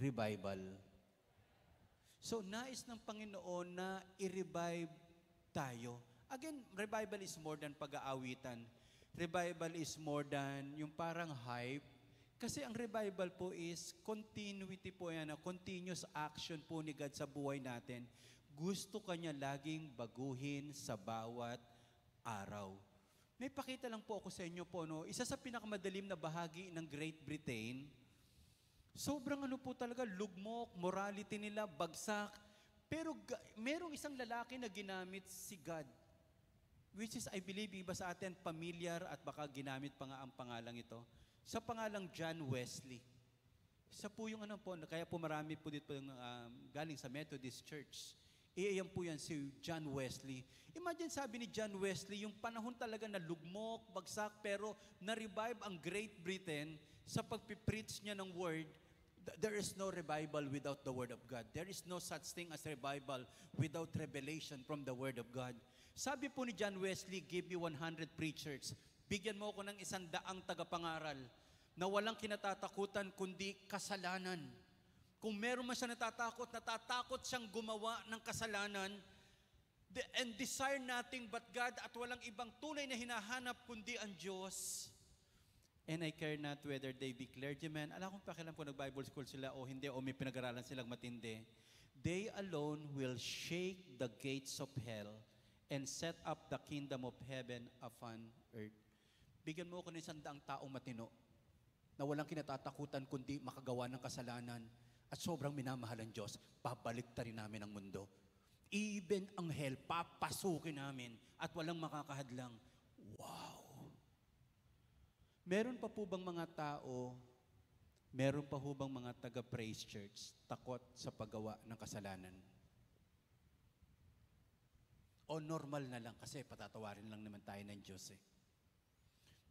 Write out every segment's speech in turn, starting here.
revival. So, nais ng Panginoon na i-revive tayo. Again, revival is more than pag-aawitan. Revival is more than yung parang hype. Kasi ang revival po is continuity po yan, continuous action po ni God sa buhay natin. Gusto Kanya laging baguhin sa bawat araw. May pakita lang po ako sa inyo po, no? Isa sa pinakamadalim na bahagi ng Great Britain, sobrang po talaga, lugmok, morality nila, bagsak. Pero merong isang lalaki na ginamit si God, which is, I believe, iba sa atin, familiar at baka ginamit pa nga ang pangalang ito. Sa pangalang John Wesley. Isa po yung kaya po marami po dito galing sa Methodist Church. Iyan po yan si John Wesley. Imagine sabi ni John Wesley, yung panahon talaga na lugmok, bagsak, pero na-revive ang Great Britain sa pagpipreach niya ng Word. There is no revival without the Word of God. There is no such thing as revival without revelation from the Word of God. Sabi po ni John Wesley, give me 100 preachers. Bigyan mo ako ng 100 tagapangaral na walang kinatatakutan kundi kasalanan. Kung meron man siya natatakot siyang gumawa ng kasalanan and desire nothing but God at walang ibang tunay na hinahanap kundi ang Diyos. And I care not whether they be clergymen. Alam kong pakialam kung nag-Bible school sila o hindi o may pinag-aralan silang matindi. They alone will shake the gates of hell and set up the kingdom of heaven upon earth. Bigyan mo ako ng 100 taong matino na walang kinatatakutan kundi makagawa ng kasalanan at sobrang minamahal ang Diyos, pabaliktarin namin ang mundo. Even ang hell, papasukin namin at walang makakahadlang. Wow! Meron pa po bang mga tao, meron pa po bang mga taga-praise church takot sa paggawa ng kasalanan? O normal na lang kasi patatawarin lang naman tayo ng Diyos eh.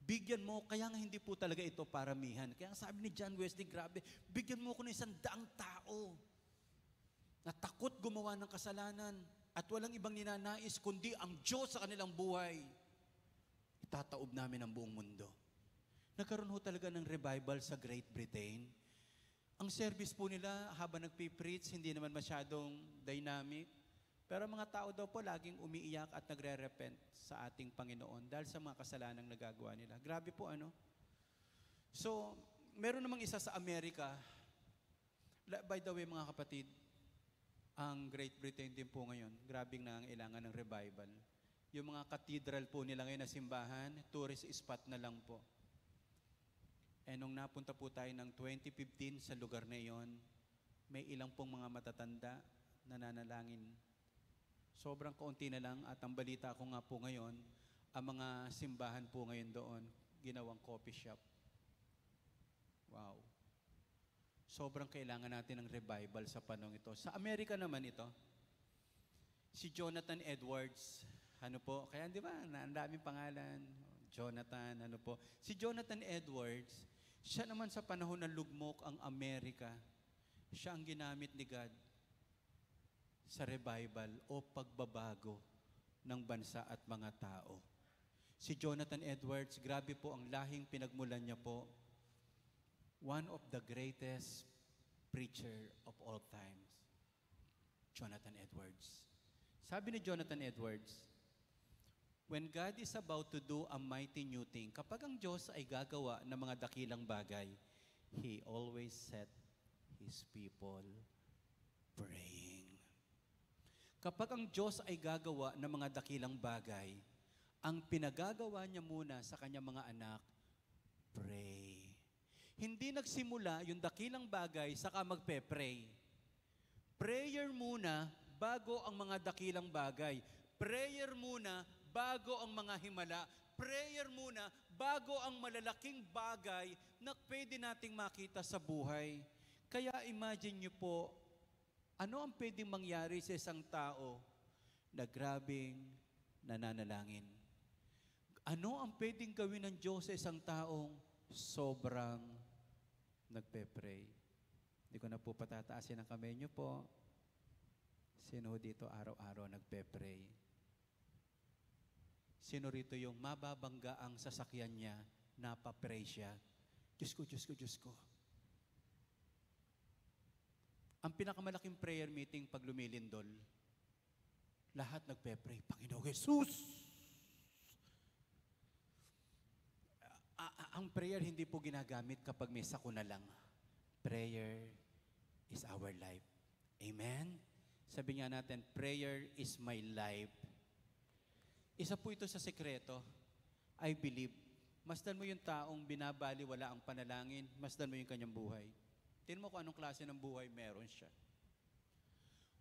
Bigyan mo, kaya nga hindi po talaga ito paramihan. Kaya sabi ni John Wesley, grabe, bigyan mo ko ng 100 tao na takot gumawa ng kasalanan at walang ibang ninanais kundi ang Diyos sa kanilang buhay. Itataob namin ang buong mundo. Nagkaroon ho talaga ng revival sa Great Britain. Ang service po nila habang nagpipreach, hindi naman masyadong dynamic. Pero mga tao daw po laging umiiyak at nagre-repent sa ating Panginoon dahil sa mga kasalanang nagagawa nila. Grabe po So, meron namang isa sa Amerika. By the way mga kapatid, ang Great Britain din po ngayon, grabing nangailangan ng revival. Yung mga cathedral po nila ngayon na simbahan, tourist spot na lang po. Nung napunta po tayo ng 2015 sa lugar na iyon, may ilang pong mga matatanda na nanalangin. Sobrang kaunti na lang at ang balita ko nga po ngayon, ang mga simbahan po ngayon doon, ginawang coffee shop. Wow. Sobrang kailangan natin ng revival sa panahon ito. Sa Amerika naman ito, si Jonathan Edwards, kaya di ba, ang daming pangalan, Jonathan, Si Jonathan Edwards, siya naman sa panahon ng lugmok ang Amerika, siya ang ginamit ni God sa revival o pagbabago ng bansa at mga tao. Si Jonathan Edwards, grabe po ang lahing pinagmulan niya po. One of the greatest preacher of all times. Jonathan Edwards. Sabi ni Jonathan Edwards, when God is about to do a mighty new thing, kapag ang Diyos ay gagawa ng mga dakilang bagay, He always set His people praying. Kapag ang Diyos ay gagawa ng mga dakilang bagay, ang pinagagawa niya muna sa kanyang mga anak, pray. Hindi nagsimula yung dakilang bagay saka magpe-pray. Prayer muna bago ang mga dakilang bagay. Prayer muna bago ang mga himala. Prayer muna bago ang malalaking bagay na pwede nating makita sa buhay. Kaya imagine niyo po, ano ang pwedeng mangyari sa isang tao na grabing nananalangin? Ano ang pwedeng gawin ng Diyos sa isang taong sobrang nagpe-pray? Hindi ko na po patataasin ang kamay niyo po. Sino dito araw-araw nagpe-pray? Sino rito yung mababangga ang sasakyan niya, napapray siya? Diyos ko, Diyos ko, Diyos ko. Ang pinakamalaking prayer meeting pag lumilindol, lahat nagpe-pray, Panginoong Jesus! Ang prayer hindi po ginagamit kapag may sakuna lang. Prayer is our life. Amen? Sabi nga natin, prayer is my life. Isa po ito sa sekreto. I believe. Masdan mo yung taong binabaliwala ang panalangin, masdan mo yung kanyang buhay. Tingnan mo kung anong klase ng buhay meron siya.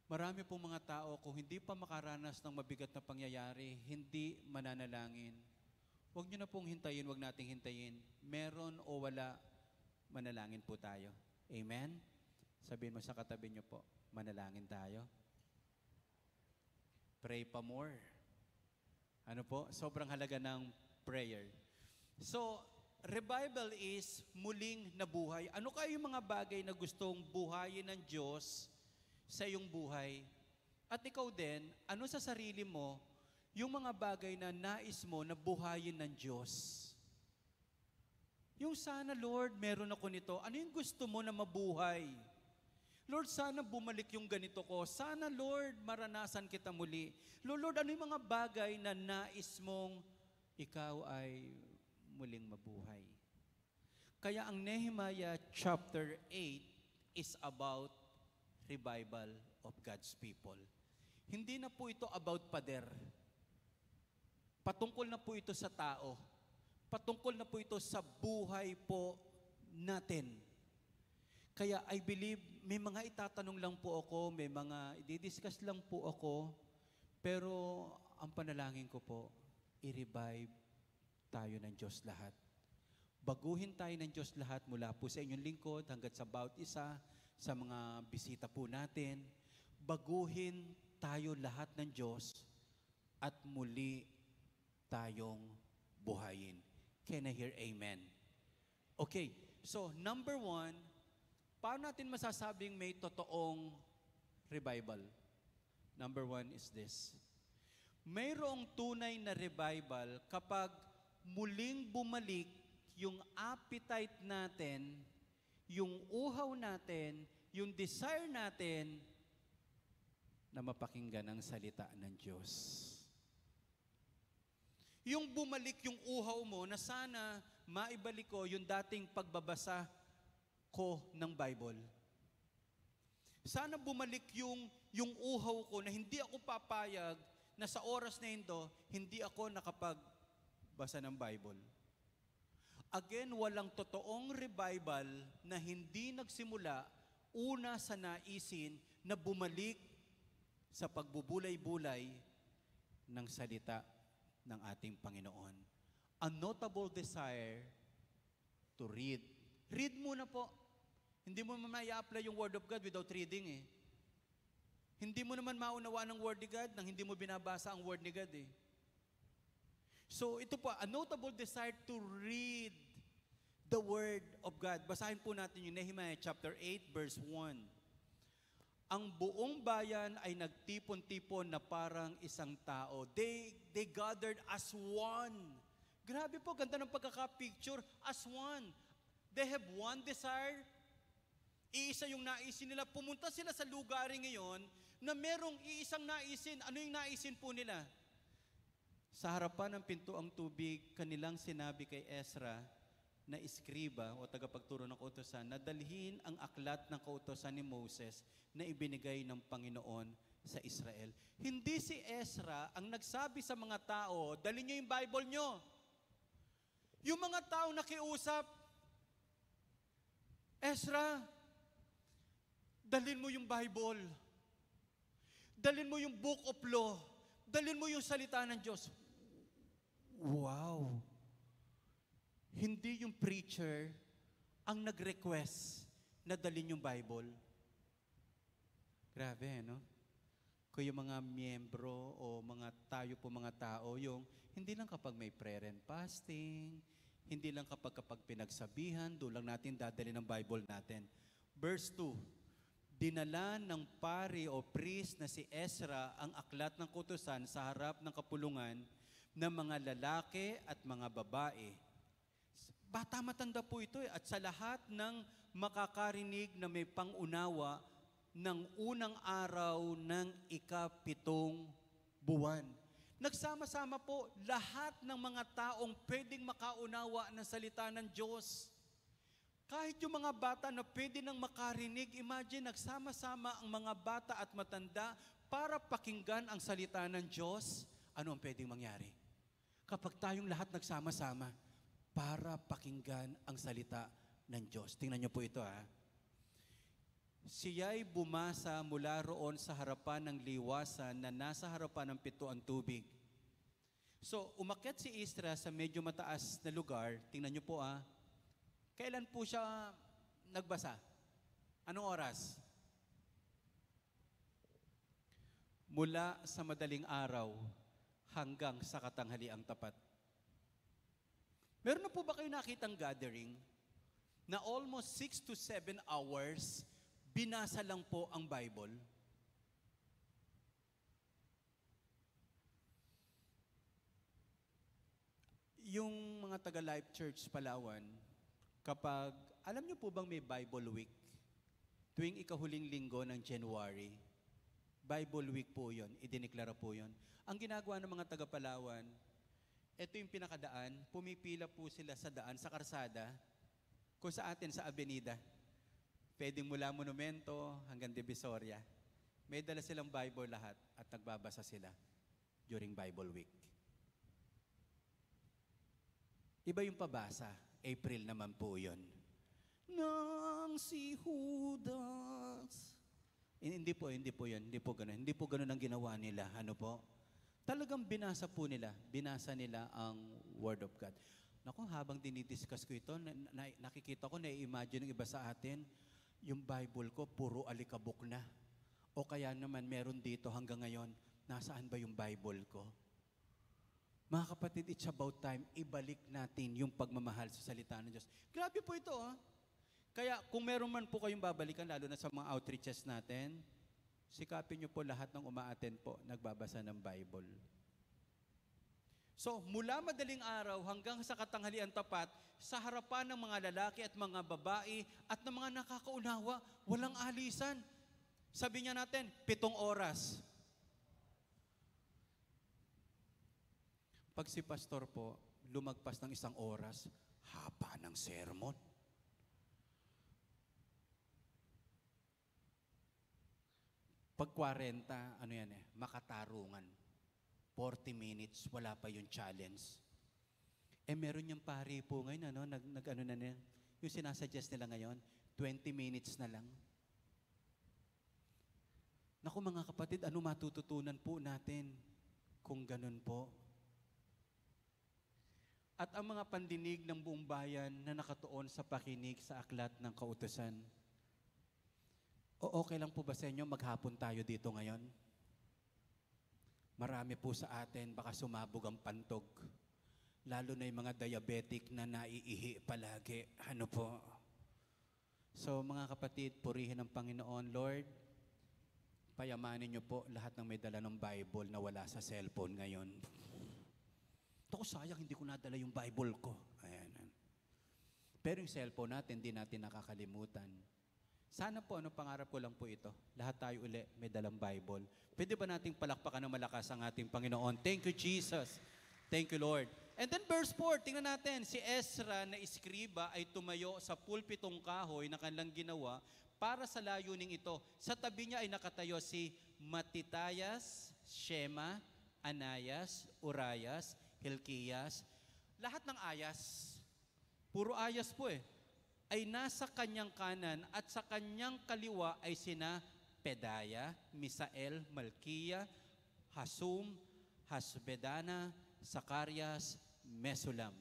Marami pong mga tao, kung hindi pa makaranas ng mabigat na pangyayari, hindi mananalangin. Huwag nyo na pong hintayin, huwag nating hintayin. Meron o wala, manalangin po tayo. Amen? Sabihin mo sa katabi nyo po, manalangin tayo. Pray pa more. Ano po? Sobrang halaga ng prayer. So, revival is muling nabuhay. Ano kayo yung mga bagay na gustong buhayin ng Diyos sa iyong buhay? At ikaw din, ano sa sarili mo, yung mga bagay na nais mo na buhayin ng Diyos? Yung sana, Lord, meron ako nito. Ano yung gusto mo na mabuhay? Lord, sana bumalik yung ganito ko. Sana, Lord, maranasan kita muli. Lord, ano yung mga bagay na nais mong ikaw ay muling mabuhay? Kaya ang Nehemiah chapter 8 is about revival of God's people. Hindi na po ito about pader. Patungkol na po ito sa tao. Patungkol na po ito sa buhay po natin. Kaya I believe, may mga itatanong lang po ako, may mga i-discuss lang po ako, pero ang panalangin ko po, i-revive tayo ng Diyos lahat. Baguhin tayo ng Diyos lahat mula po sa inyong lingkod hanggang sa bawat isa, sa mga bisita po natin. Baguhin tayo lahat ng Diyos at muli tayong buhayin. Can I hear amen? Okay, so number 1, paano natin masasabing may totoong revival? Number 1 is this. Mayroong tunay na revival kapag muling bumalik yung appetite natin, yung uhaw natin, yung desire natin na mapakinggan ang salita ng Diyos. Yung bumalik yung uhaw mo na sana maibalik ko yung dating pagbabasa ko ng Bible. Sana bumalik yung uhaw ko na hindi ako papayag na sa oras na ito, hindi ako nakapagbasa ng Bible. Again, walang totoong revival na hindi nagsimula una sa naisin na bumalik sa pagbubulay-bulay ng salita ng ating Panginoon. A notable desire to read. Read muna po. Hindi mo naman i-apply yung Word of God without reading eh. Hindi mo naman maunawa ng Word ni God nang hindi mo binabasa ang Word ni God eh. So ito po, a notable desire to read the Word of God. Basahin po natin yung Nehemiah chapter 8 verse 1. Ang buong bayan ay nagtipon-tipon na parang isang tao. They gathered as one. Grabe po, ganda ng pagkaka-picture. As one. They have one desire. Iisa yung naisin nila. Pumunta sila sa lugar ngayon na merong iisang naisin. Ano yung naisin po nila? Sa harapan ng pintuang tubig, kanilang sinabi kay Ezra na iskriba o tagapagturo ng kautosan na dalhin ang aklat ng kautosan ni Moses na ibinigay ng Panginoon sa Israel. Hindi si Ezra ang nagsabi sa mga tao, dalhin nyo yung Bible nyo. Yung mga tao nakiusap, Ezra, dalhin mo yung Bible. Dalhin mo yung Book of Law. Dalhin mo yung salita ng Diyos. Wow! Hindi yung preacher ang nag-request na dalhin yung Bible. Grabe, no? Kung yung mga miyembro o tayo po mga tao, yung hindi lang kapag may prayer and fasting, hindi lang kapag pinagsabihan, doon lang natin dadalhin ang Bible natin. Verse 2, dinala ng pari o priest na si Ezra ang aklat ng kautusan sa harap ng kapulungan ng mga lalaki at mga babae. Bata matanda po ito eh. At sa lahat ng makakarinig na may pangunawa, ng unang araw ng ikapitong buwan. Nagsama-sama po lahat ng mga taong pwedeng makaunawa ng salita ng Diyos. Kahit yung mga bata na pwede nang makarinig, imagine, nagsama-sama ang mga bata at matanda para pakinggan ang salita ng Diyos. Ano ang pwedeng mangyari? Kapag tayong lahat nagsama-sama para pakinggan ang salita ng Diyos. Tingnan niyo po ito ha. Siya'y bumasa mula roon sa harapan ng liwasan na nasa harapan ng pito ang tubig. So, umakyat si Isra sa medyo mataas na lugar. Tingnan niyo po ha. Kailan po siya nagbasa? Anong oras? Mula sa madaling araw hanggang sa katanghaliang tapat. Meron na po ba kayo nakitang gathering na almost 6 to 7 hours binasa lang po ang Bible? Yung mga taga-Life Church Palawan, kapag, alam niyo po bang may Bible Week? Tuwing ikahuling linggo ng January, Bible Week po yun, idineklara po yun. Ang ginagawa ng mga taga-Palawan, ito yung pinakadaan, pumipila po sila sa daan, sa karsada, kung sa atin sa Avenida. Pwedeng mula Monumento hanggang Divisoria. May dala silang Bible lahat at nagbabasa sila during Bible Week. Iba yung pabasa. April naman po yun. Nang si Judas. Hindi po yun. Hindi po ganun. Hindi po ganun ang ginawa nila. Ano po? Talagang binasa po nila. Binasa nila ang Word of God. Naku, habang dinidiscuss ko ito, nakikita ko, na-imagine ng iba sa atin, yung Bible ko, puro alikabok na. O kaya naman, meron dito hanggang ngayon, nasaan ba yung Bible ko? Mga kapatid, it's about time, ibalik natin yung pagmamahal sa salita ng Diyos. Grabe po ito, ah. Kaya kung meron man po kayong babalikan, lalo na sa mga outreaches natin, sikapin niyo po lahat ng umaattend po, nagbabasa ng Bible. So, mula madaling araw hanggang sa katanghalian tapat, sa harapan ng mga lalaki at mga babae at ng mga nakakaunawa, walang alisan. Sabi niya natin, 7 oras. Pag si pastor po, lumagpas ng 1 oras, haba ng sermon. Pag 40, ano yan makatarungan. 40 minutes, wala pa yung challenge. Meron yung pari po ngayon, nag-ano na niya, yung sinasuggest nila ngayon, 20 minutes na lang. Naku mga kapatid, ano matututunan po natin kung ganun po? At ang mga pandinig ng buong bayan na nakatuon sa pakinig sa aklat ng kautusan, okay lang po ba sa inyo maghapon tayo dito ngayon? Marami po sa atin, baka sumabog ang pantog. Lalo na yung mga diabetic na naiihi palagi. Ano po? So mga kapatid, purihin ang Panginoon. Lord, payamanin niyo po lahat ng may dala ng Bible na wala sa cellphone ngayon. Ako sayang, hindi ko nadala yung Bible ko. Ayan. Pero yung cellphone natin, hindi natin nakakalimutan. Sana po, pangarap ko lang po ito. Lahat tayo uli may dalang Bible. Pwede ba nating palakpakan ng malakas ang ating Panginoon? Thank you, Jesus. Thank you, Lord. And then verse 4, tingnan natin, si Ezra na iskriba ay tumayo sa pulpitong kahoy na kanilang ginawa para sa layuning ito. Sa tabi niya ay nakatayo si Matitayas, Shema, Anayas, Urayas, Hilkias. Lahat ng ayas, puro ayas po ay nasa kanyang kanan at sa kanyang kaliwa ay sina Pedaya, Misael, Malkiya, Hasum, Hasbedana, Sakarias, Mesulam.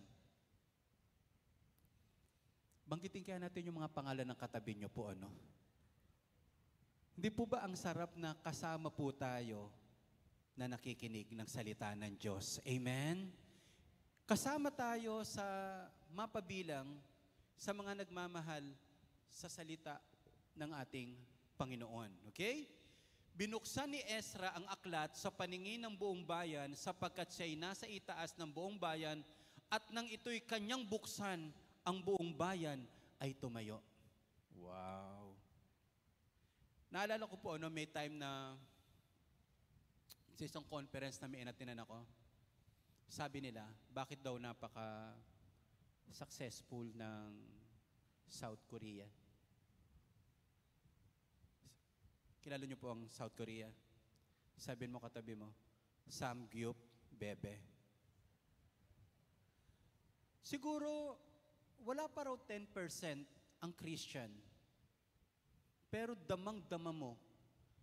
Banggitin kaya natin yung mga pangalan ng katabi nyo po, Hindi po ba ang sarap na kasama po tayo na nakikinig ng salita ng Diyos? Amen? Kasama tayo sa mapabilang sa mga nagmamahal sa salita ng ating Panginoon. Okay? Binuksan ni Ezra ang aklat sa paningin ng buong bayan sapagkat siya'y nasa itaas ng buong bayan at nang ito'y kanyang buksan, ang buong bayan ay tumayo. Wow! Naalala ko po, may time na sa isang conference na may inatinan ako, sabi nila, bakit daw napaka-successful ng South Korea? Kilala niyo po ang South Korea? Sabihin mo katabi mo, Samgyup Bebe. Siguro, wala pa raw 10% ang Christian. Pero damang-dama mo,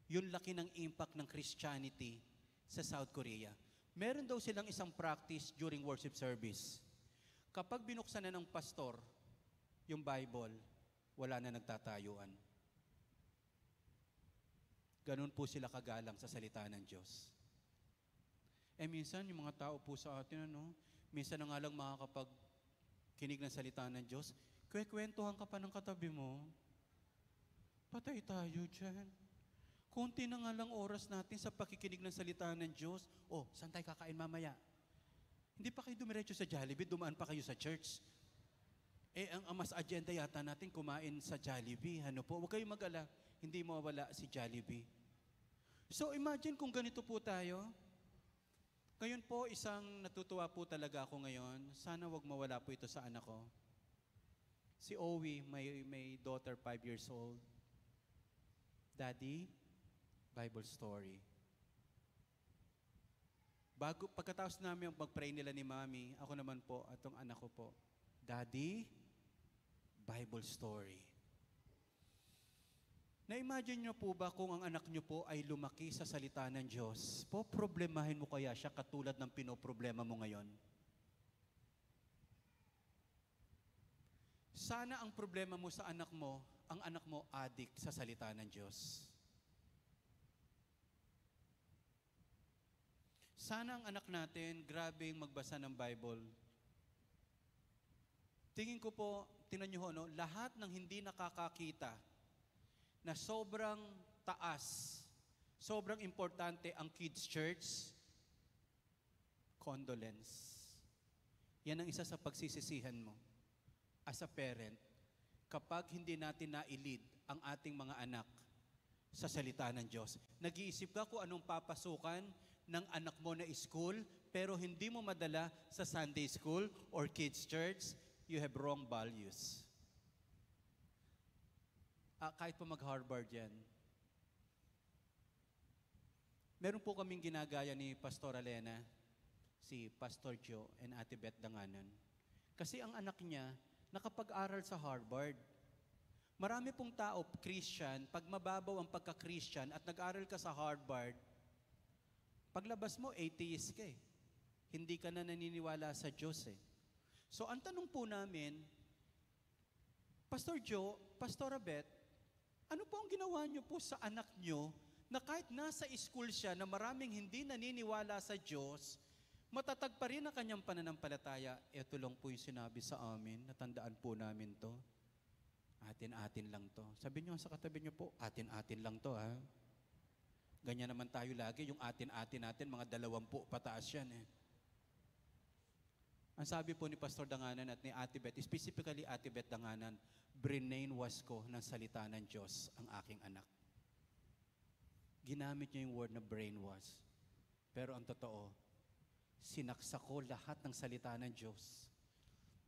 yung laki ng impact ng Christianity sa South Korea. Meron daw silang isang practice during worship service. Kapag binuksan na ng pastor yung Bible, wala na nagtatayuan. Ganun po sila kagalang sa salita ng Diyos. Minsan, yung mga tao po sa atin, minsan na nga lang makakapagkinig ng salita ng Diyos, kwentuhan ka pa ng katabi mo, patay tayo dyan. Kunti na nga lang oras natin sa pakikinig ng salita ng Diyos. Saan tayo kakain mamaya? Hindi pa kayo dumiretso sa Jollibee, dumaan pa kayo sa church. Ang mas agenda yata natin kumain sa Jollibee. Huwag kayong mag-ala, hindi mawala si Jollibee. So imagine kung ganito po tayo. Ngayon po, isang natutuwa po talaga ako ngayon. Sana wag mawala po ito sa anak ko. Si Owie, may daughter 5 years old. Daddy, Bible story. Pagkatapos namin mag-pray nila ni Mami, ako naman po, atong anak ko po, Daddy, Bible story. Na-imagine nyo po ba kung ang anak nyo po ay lumaki sa salita ng Diyos? Problemahin mo kaya siya katulad ng pinoproblema mo ngayon? Sana ang problema mo sa anak mo, ang anak mo addict sa salita ng Diyos. Sana ang anak natin, grabing magbasa ng Bible. Tingin ko po, tingnan nyo lahat ng hindi nakakakita na sobrang taas, sobrang importante ang kids church, condolence. Yan ang isa sa pagsisisihan mo as a parent kapag hindi natin na-lead ang ating mga anak sa salita ng Diyos. Nag-iisip ka kung anong papasukan ng anak mo na school, pero hindi mo madala sa Sunday school or kids church, you have wrong values. Kahit pa mag-Harvard yan. Meron po kaming ginagaya ni Pastor Elena, si Pastor Joe and Ate Beth Danganan. Kasi ang anak niya, nakapag-aral sa Harvard. Marami pong tao, Christian, pag mababaw ang pagka-Christian at nag-aral ka sa Harvard, paglabas mo, atheist ka eh. Hindi ka na naniniwala sa Diyos eh. So, ang tanong po namin, Pastor Joe, Pastor Beth, ano po ang ginawa niyo po sa anak niyo na kahit nasa school siya na maraming hindi naniniwala sa Diyos, matatag pa rin ang kanyang pananampalataya? Ito lang po yung sinabi sa amin, natandaan po namin to. Atin-atin lang to. Sabi niyo sa katabi niyo po, atin-atin lang to ha. Ganyan naman tayo lagi, yung atin-atin natin, mga 20 pataas yan eh. Ang sabi po ni Pastor Danganan at ni Ate Beth, specifically Ate Beth Danganan, brainwash ko ng salita ng Diyos ang aking anak. Ginamit niya yung word na brainwash. Pero ang totoo, sinaksak ko lahat ng salita ng Diyos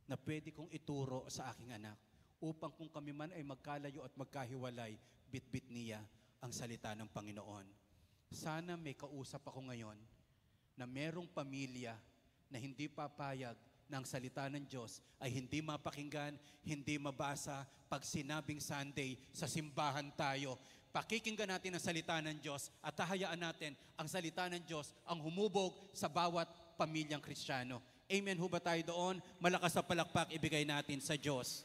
na pwede kong ituro sa aking anak upang kung kami man ay magkalayo at magkahiwalay, bit-bit niya ang salita ng Panginoon. Sana may kausap ako ngayon na merong pamilya na hindi papayag na ang salita ng Diyos ay hindi mapakinggan, hindi mabasa pag sinabing Sunday sa simbahan tayo. Pakikinggan natin ang salita ng Diyos at hahayaan natin ang salita ng Diyos ang humubog sa bawat pamilyang Kristiyano. Amen ho ba tayo doon? Malakas na palakpak ibigay natin sa Diyos.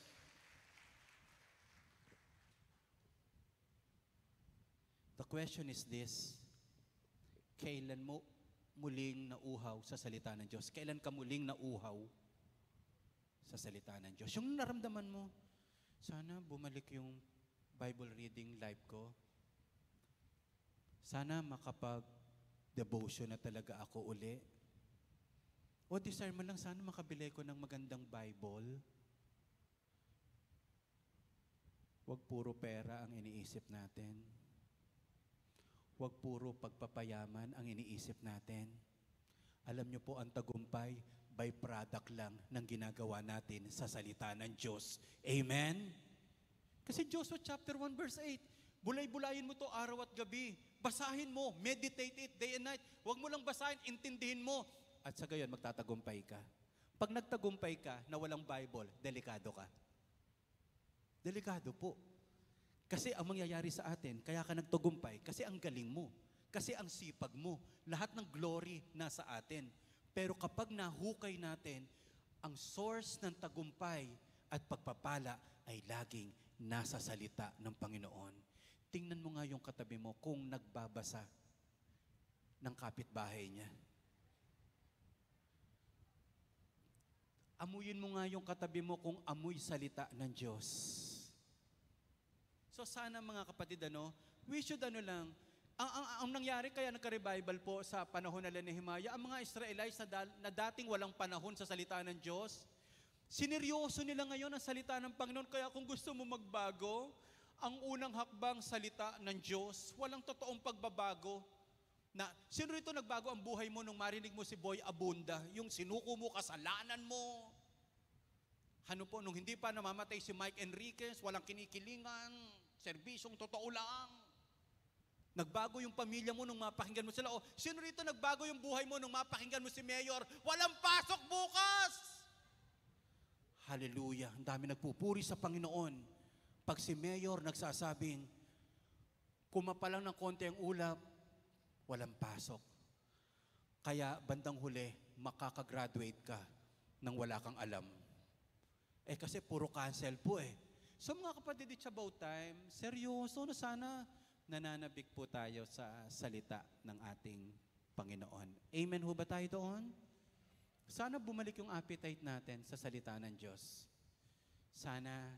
The question is this, kailan mo muling nauhaw sa salita ng Diyos? Kailan ka muling nauhaw sa salita ng Diyos? Yung naramdaman mo, sana bumalik yung Bible reading life ko. Sana makapag-devotion na talaga ako uli. O desire mo lang, sana makabili ko ng magandang Bible. Huwag puro pera ang iniisip natin. Huwag puro pagpapayaman ang iniisip natin. Alam niyo po, ang tagumpay, byproduct lang ng ginagawa natin sa salita ng Diyos. Amen? Kasi Joshua chapter 1 verse 8, bulay-bulayin mo to araw at gabi. Basahin mo, meditate it day and night. Huwag mo lang basahin, intindihin mo. At sa gayon, magtatagumpay ka. Pag nagtagumpay ka na walang Bible, delikado ka. Delikado po. Kasi ang mangyayari sa atin, kaya ka nagtagumpay, kasi ang galing mo. Kasi ang sipag mo. Lahat ng glory nasa atin. Pero kapag nahukay natin, ang source ng tagumpay at pagpapala ay laging nasa salita ng Panginoon. Tingnan mo nga yung katabi mo kung nagbabasa ng kapitbahay niya. Amuyin mo nga yung katabi mo kung amoy salita ng Diyos. So sana mga kapatid, we should ang nangyari kaya nagka-revival po sa panahon nila ni Nehemiah, ang mga Israelites na dating walang panahon sa salita ng Diyos, sineryoso nila ngayon ang salita ng Panginoon. Kaya kung gusto mo magbago, ang unang hakbang salita ng Diyos, walang totoong pagbabago. Sino rito nagbago ang buhay mo nung marinig mo si Boy Abunda, yung sinuko mo, kasalanan mo? Ano po, nung hindi pa namamatay si Mike Enriquez, walang kinikilingan, serbisyong totoo lang. Nagbago yung pamilya mo nung mapakinggan mo sila. O, sino rito nagbago yung buhay mo nung mapakinggan mo si Mayor? Walang pasok bukas! Hallelujah! Ang dami nagpupuri sa Panginoon. Pag si Mayor nagsasabing, kumapalang ng konti ang ulap, walang pasok. Kaya bandang huli, makakagraduate ka nang wala kang alam. Kasi puro cancel po So mga kapatid, it's about time. Seryoso na sana nananabik po tayo sa salita ng ating Panginoon. Amen ho ba tayo doon? Sana bumalik yung appetite natin sa salita ng Diyos. Sana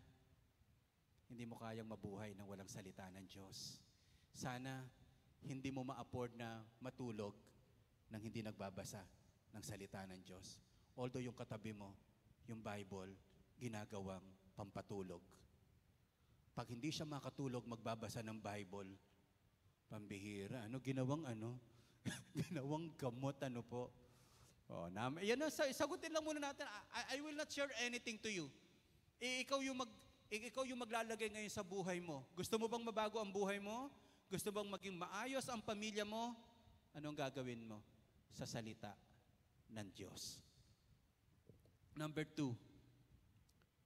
hindi mo kayang mabuhay nang walang salita ng Diyos. Sana hindi mo ma-afford na matulog nang hindi nagbabasa ng salita ng Diyos. Although yung katabi mo, yung Bible, ginagawang pampatulog. Pag hindi siya makatulog, magbabasa ng Bible, pambihira. Ginawang ginawang gamot, po. Yan na, sagutin lang muna natin. I will not share anything to you. Ikaw yung maglalagay ngayon sa buhay mo. Gusto mo bang mabago ang buhay mo? Gusto bang maging maayos ang pamilya mo? Anong gagawin mo? Sa salita ng Diyos. Number 2.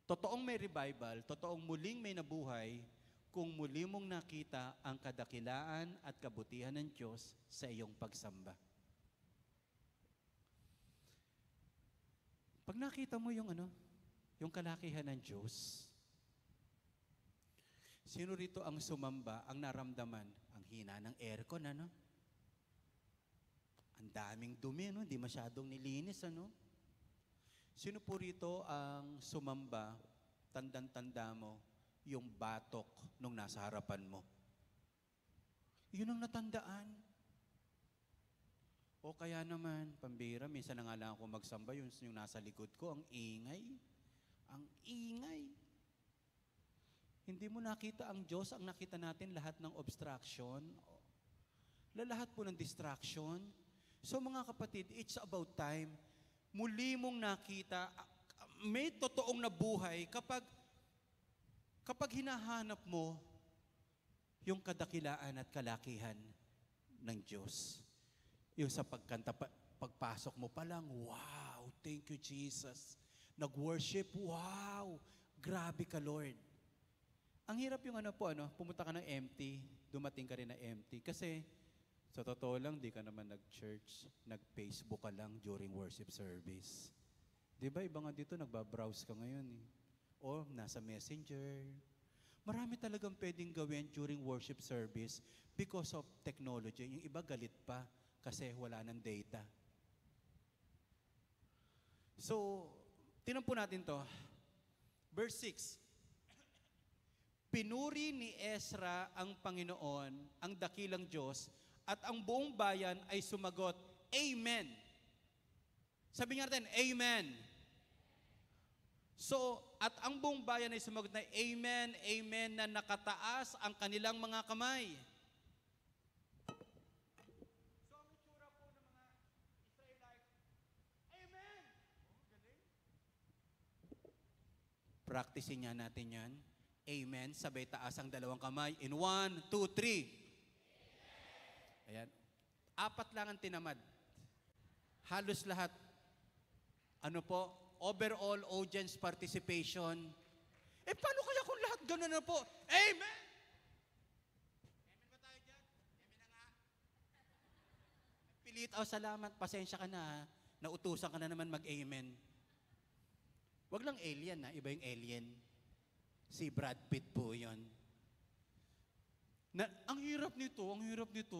Totoong may revival, totoong muling may nabuhay, kung muli mong nakita ang kadakilaan at kabutihan ng Diyos sa iyong pagsamba. Pag nakita mo yung kalakihan ng Diyos, sino rito ang sumamba, ang naramdaman? Ang hina ng aircon, Ang daming dumi, Hindi masyadong nilinis, Sino po rito ang sumamba, tandang-tanda mo, yung batok nung nasa harapan mo? Yun ang natandaan. O kaya naman, pambira, minsan na nga lang ako magsamba, yung nasa likod ko, ang ingay. Ang ingay. Hindi mo nakita ang Diyos, ang nakita natin lahat ng obstruction, lahat po ng distraction. So mga kapatid, it's about time muli mong nakita, may totoong nabuhay kapag hinahanap mo yung kadakilaan at kalakihan ng Diyos. Yung sa pagkanta, pagpasok mo pa lang, wow, thank you Jesus. Nag-worship, wow, grabe ka Lord. Ang hirap yung pumunta ka ng empty, dumating ka rin na empty. Kasi sa totoo lang, di ka naman nag-church, nag-Facebook ka lang during worship service. Di ba, iba nga dito, nagbabrowse ka ngayon O nasa messenger. Marami talagang pwedeng gawin during worship service because of technology. Yung iba galit pa kasi wala ng data. So, tingnan po natin to. Verse 6. Pinuri ni Ezra ang Panginoon, ang dakilang Diyos, at ang buong bayan ay sumagot, Amen. Sabi nga natin, Amen. So, at ang buong bayan ay sumagot na Amen, Amen, na nakataas ang kanilang mga kamay. Practicing nga natin yan. Amen. Sabay taas ang dalawang kamay. In 1, 2, 3. Ayan. 4 lang ang tinamad. Halos lahat. Ano po? Overall audience participation. Paano kaya kung lahat gano'n na po? Amen! Amen ba tayo dyan? Amen na nga. Pilit, salamat. Pasensya ka na ha. Nautusan ka na naman mag-amen. Wag lang alien ha. Iba yung alien. Si Brad Pitt po yun. Ang hirap nito.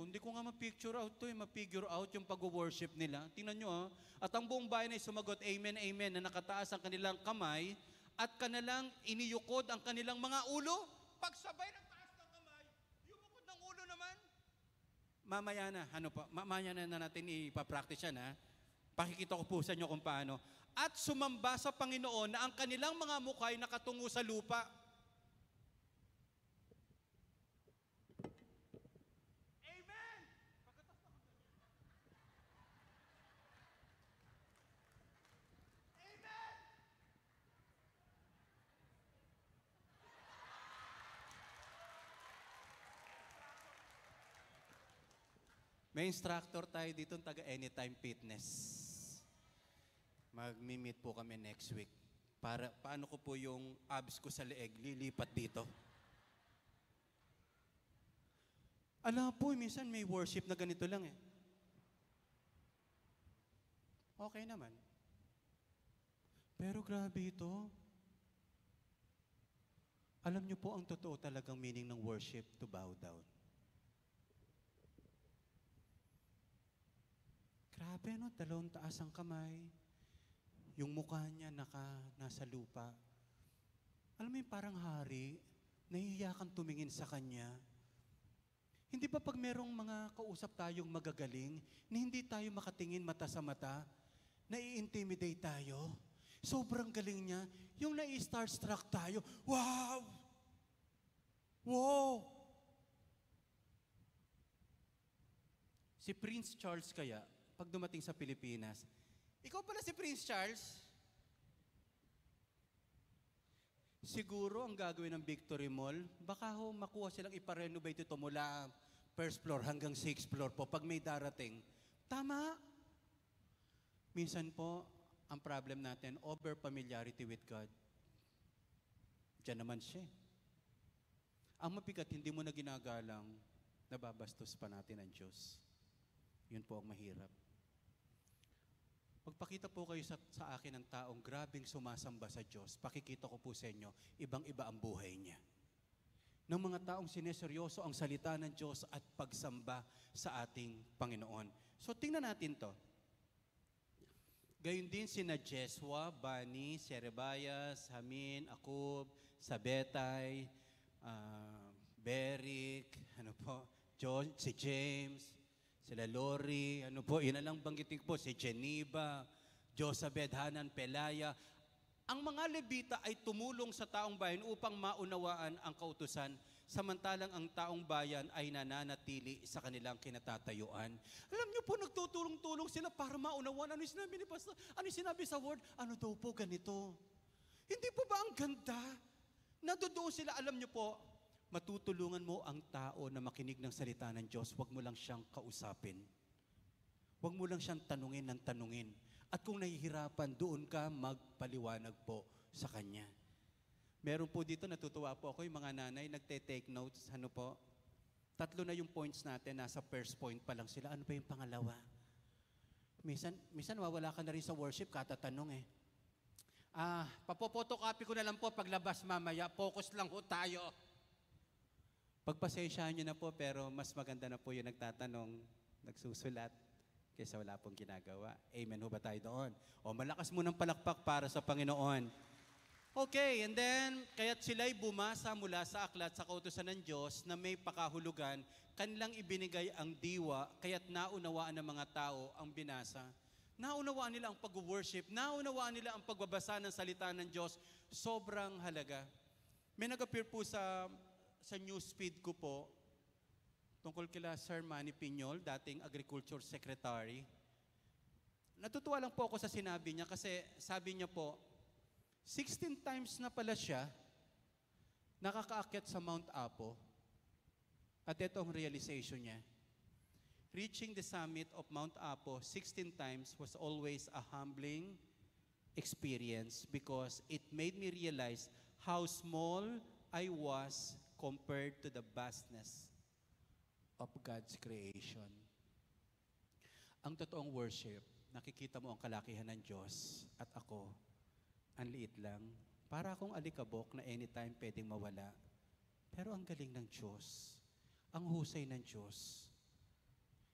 Hindi ko nga ma-picture out to, ma-figure out yung pag-worship nila. Tingnan nyo ha. At ang buong bayan ay sumagot, amen, amen, na nakataas ang kanilang kamay at kanilang iniyukod ang kanilang mga ulo. Pagsabay ng taas ng kamay, yumukod ng ulo naman. Mamaya na natin ipapractice yan ha. Pakikita ko po sa inyo kung paano. At sumamba sa Panginoon na ang kanilang mga mukha ay nakatungo sa lupa. May instructor tayo dito, taga Anytime Fitness. Mag-meet po kami next week. Paano ko po yung abs ko sa leeg, lilipat dito. Alam po, minsan may worship na ganito lang eh. Okay naman. Pero grabe ito. Alam niyo po ang totoo talagang meaning ng worship, to bow down. Grabe no, dalawang taas ang kamay. Yung mukha niya nasa lupa. Alam mo yung parang hari, nahihiya kang tumingin sa kanya. Hindi ba pag merong mga kausap tayong magagaling, na hindi tayo makatingin mata sa mata, nai-intimidate tayo? Sobrang galing niya. Yung nai-starstruck tayo, wow! Wow! Si Prince Charles kaya, pag dumating sa Pilipinas, ikaw pala si Prince Charles? Siguro ang gagawin ng Victory Mall, baka makuha silang iparenovate ito mula first floor hanggang 6th floor po pag may darating. Tama. Minsan po, ang problem natin, over-familiarity with God. Diyan naman siya. Ang mabigat, hindi mo na ginagalang, nababastos pa natin ang Diyos. Yun po ang mahirap. Pagpakita po kayo sa akin ng taong grabing sumasamba sa Diyos, pakikita ko po sa inyo, ibang-iba ang buhay niya. Ng mga taong sineseryoso ang salita ng Diyos at pagsamba sa ating Panginoon. So tingnan natin to. Gayun din sina Jeswa, Bani, Serebayas, Hamin, Akub, Sabetay, Beric, John, si James, sila Lori, yun na lang banggitin po, si Geneva, Josabed, Hanan, Pelaya. Ang mga Levita ay tumulong sa taong bayan upang maunawaan ang kautusan, samantalang ang taong bayan ay nananatili sa kanilang kinatatayuan. Alam niyo po, nagtutulong-tulong sila para maunawaan ano yung sinabi ni Pastor, ano yung sinabi sa word, ano daw po ganito. Hindi po ba ang ganda? Nadodoon sila, alam niyo po, matutulungan mo ang tao na makinig ng salita ng Diyos. Huwag mo lang siyang kausapin. Huwag mo lang siyang tanungin ng tanungin. At kung nahihirapan, doon ka magpaliwanag po sa Kanya. Meron po dito, natutuwa po ako, yung mga nanay, nagte-take notes. 3 na yung points natin, nasa first point pa lang sila. Ano ba yung pangalawa? Minsan wawala ka na rin sa worship, katatanong eh. Papopotocopy ko na lang po paglabas mamaya. Focus lang po tayo. Pagpasensyahan nyo na po, pero mas maganda na po yung nagtatanong, nagsusulat, kaysa wala pong ginagawa. Amen ho ba tayo doon? O malakas mo ng palakpak para sa Panginoon. Okay, and then, kaya't sila'y bumasa mula sa aklat sa kautusan ng Diyos na may pakahulugan, kanilang ibinigay ang diwa, kaya't naunawaan ng mga tao ang binasa. Naunawaan nila ang pag-worship, naunawaan nila ang pagbabasa ng salita ng Diyos. Sobrang halaga. May nag-appear po sa newsfeed ko po, tungkol kila Sir Manny Piñol, dating Agriculture Secretary. Natutuwa lang po ako sa sinabi niya kasi sabi niya po, 16 times na pala siya nakakaakyat sa Mount Apo. At ito ang realization niya. Reaching the summit of Mount Apo 16 times was always a humbling experience because it made me realize how small I was compared to the vastness of God's creation. Ang totoong worship, nakikita mo ang kalakihan ng Diyos at ako, ang liit lang. Para akong alikabok na anytime pwedeng mawala. Pero ang galing ng Diyos, ang husay ng Diyos.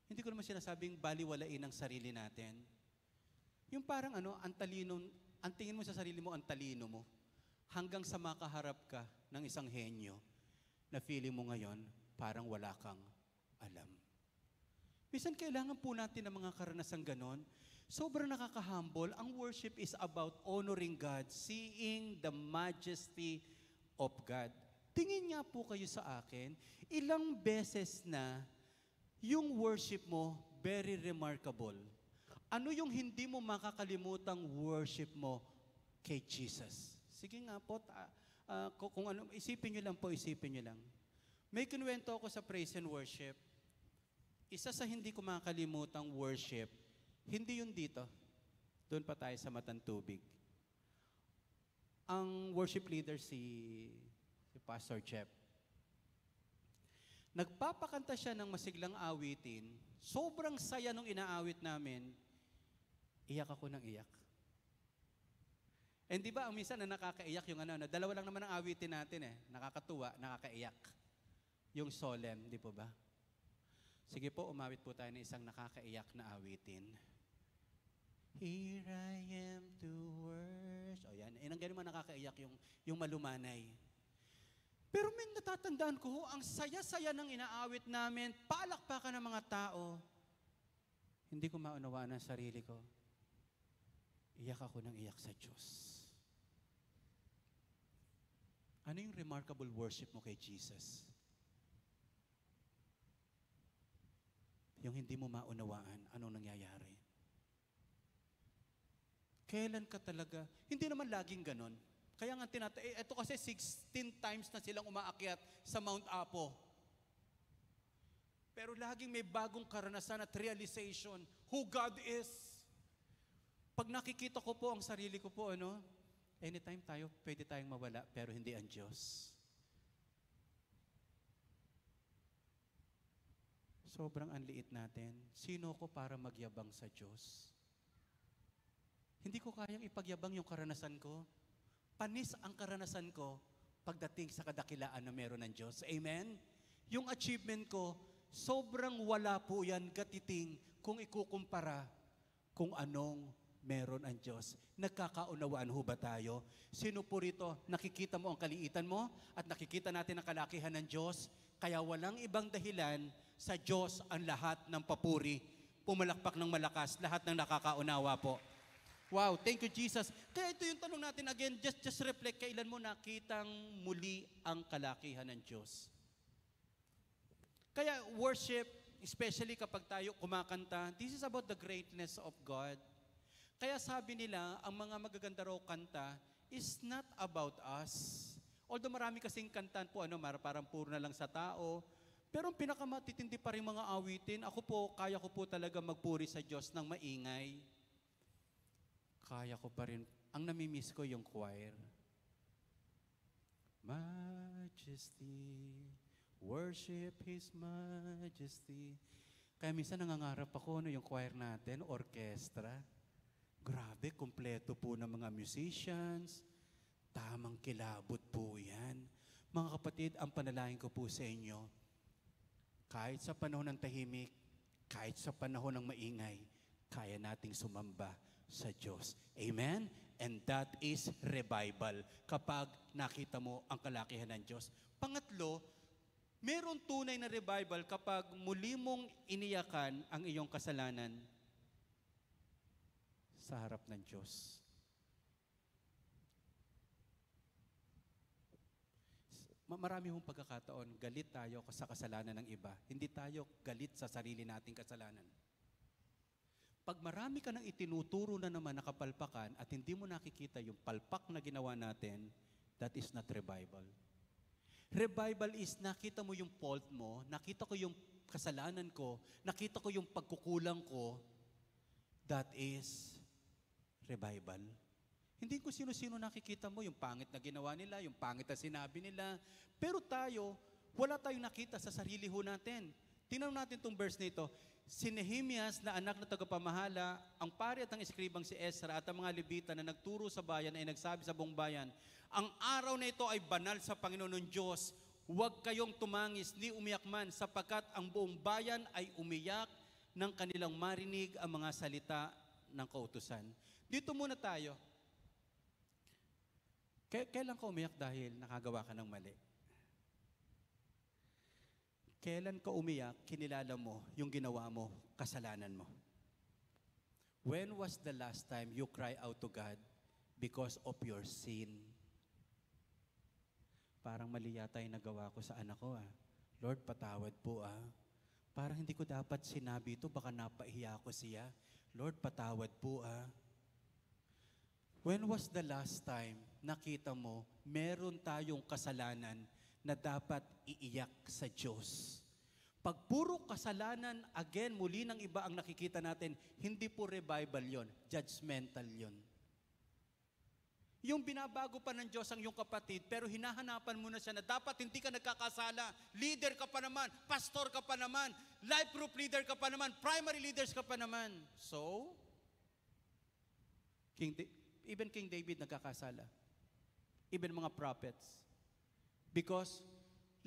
Hindi ko naman sinasabing baliwalain ang sarili natin. Yung parang ang talino, ang tingin mo sa sarili mo, ang talino mo. Hanggang sa makaharap ka ng isang henyo na feeling mo ngayon, parang wala kang alam. Minsan kailangan po natin ng mga karanasang ganon. Sobrang nakaka-humble. Ang worship is about honoring God, seeing the majesty of God. Tingin nga po kayo sa akin, ilang beses na yung worship mo very remarkable. Ano yung hindi mo makakalimutang worship mo kay Jesus? Sige nga po, kung ano, isipin nyo lang. May kinuwento ako sa praise and worship. Isa sa hindi ko makakalimutang worship, hindi yun dito. Doon pa tayo sa Matantubig. Ang worship leader si Pastor Jeff. Nagpapakanta siya ng masiglang awitin. Sobrang saya nung inaawit namin. Iyak ako ng iyak. And di ba, ang minsan na nakakaiyak yung dalawa lang naman ang awitin natin Nakakatuwa, nakakaiyak. Yung solemn, di po ba? Sige po, umawit po tayo ng isang nakakaiyak na awitin. Here I am to worship. O yan, ang ganun man nakakaiyak yung malumanay. Pero may natatandaan ko, ang saya-saya ng inaawit namin, palakpakan ng mga tao. Hindi ko maunawaan ang sarili ko. Iyak ako ng iyak sa Diyos. Ano yung remarkable worship mo kay Jesus? Yung hindi mo maunawaan, anong nangyayari? Kailan ka talaga? Hindi naman laging ganon. Kaya nga ito kasi 16 times na silang umaakyat sa Mount Apo. Pero laging may bagong karanasan at realization who God is. Pag nakikita ko po ang sarili ko po, anytime pwede tayong mawala, pero hindi ang Diyos. Sobrang anliit natin. Sino ko para magyabang sa Diyos? Hindi ko kayang ipagyabang yung karanasan ko. Panis ang karanasan ko pagdating sa kadakilaan na meron ng Diyos. Amen? Yung achievement ko, sobrang wala po yan katiting kung ikukumpara kung anong meron ang Diyos. Nagkakaunawaan ho ba tayo? Sino po rito, nakikita mo ang kaliitan mo at nakikita natin ang kalakihan ng Diyos? Kaya walang ibang dahilan sa Diyos ang lahat ng papuri. Pumalakpak ng malakas, lahat ng nakakaunawa po. Wow, thank you Jesus. Kaya ito yung tanong natin again, just reflect, kailan mo nakitang muli ang kalakihan ng Diyos? Kaya worship, especially kapag tayo kumakanta, this is about the greatness of God. Kaya sabi nila, ang mga magaganda raw kanta is not about us. Although marami kasing kantan po, parang puro na lang sa tao, pero ang pinakamatitindi pa rin mga awitin, kaya ko po talaga magpuri sa Diyos ng maingay. Kaya ko pa rin. Ang namimiss ko yung choir. Majesty, worship His majesty. Kaya minsan nangangarap ako yung choir natin, orkestra. Grabe, kumpleto po ng mga musicians. Tamang kilabot po yan. Mga kapatid, ang panalangin ko po sa inyo, kahit sa panahon ng tahimik, kahit sa panahon ng maingay, kaya nating sumamba sa Diyos. Amen? And that is revival. Kapag nakita mo ang kalakihan ng Diyos. Pangatlo, meron tunay na revival kapag muli mong iniyakan ang iyong kasalanan sa harap ng Diyos. Marami hong pagkakataon, galit tayo sa kasalanan ng iba. Hindi tayo galit sa sarili nating kasalanan. Pag marami ka nang itinuturo na naman na kapalpakan at hindi mo nakikita yung palpak na ginawa natin, that is not revival. Revival is nakita mo yung fault mo, nakita ko yung kasalanan ko, nakita ko yung pagkukulang ko, that is revival. Hindi ko sino-sino nakikita mo, yung pangit na ginawa nila, yung pangit na sinabi nila. Pero tayo, wala tayong nakita sa sarili ho natin. Tingnan natin itong verse nito. Si Nehemias na anak na tagapamahala, ang pari at ang eskribang si Ezra at ang mga Levita na nagturo sa bayan ay nagsabi sa buong bayan, ang araw na ito ay banal sa Panginoon Diyos. Huwag kayong tumangis ni umiyak man sapagkat ang buong bayan ay umiyak nang kanilang marinig ang mga salita ng kautusan. Dito muna tayo. Kailan ka umiyak dahil nakagawa ka ng mali? Kailan ka umiyak, kinilala mo yung ginawa mo, kasalanan mo? When was the last time you cry out to God because of your sin? Parang mali yata yung nagawa ko sa anak ko. Lord, patawad po. Parang hindi ko dapat sinabi ito, baka napaihiya ko siya. Lord, patawad po. When was the last time nakita mo, meron tayong kasalanan na dapat iiyak sa Diyos? Pag puro kasalanan, again, muli ng iba ang nakikita natin, hindi po revival yon, judgmental yon. Yung binabago pa ng Diyos ang iyong kapatid, pero hinahanapan mo na siya na dapat hindi ka nagkakasala. Leader ka pa naman, pastor ka pa naman, life group leader ka pa naman, primary leaders ka pa naman. So, even King David nagkakasala. Even mga prophets. Because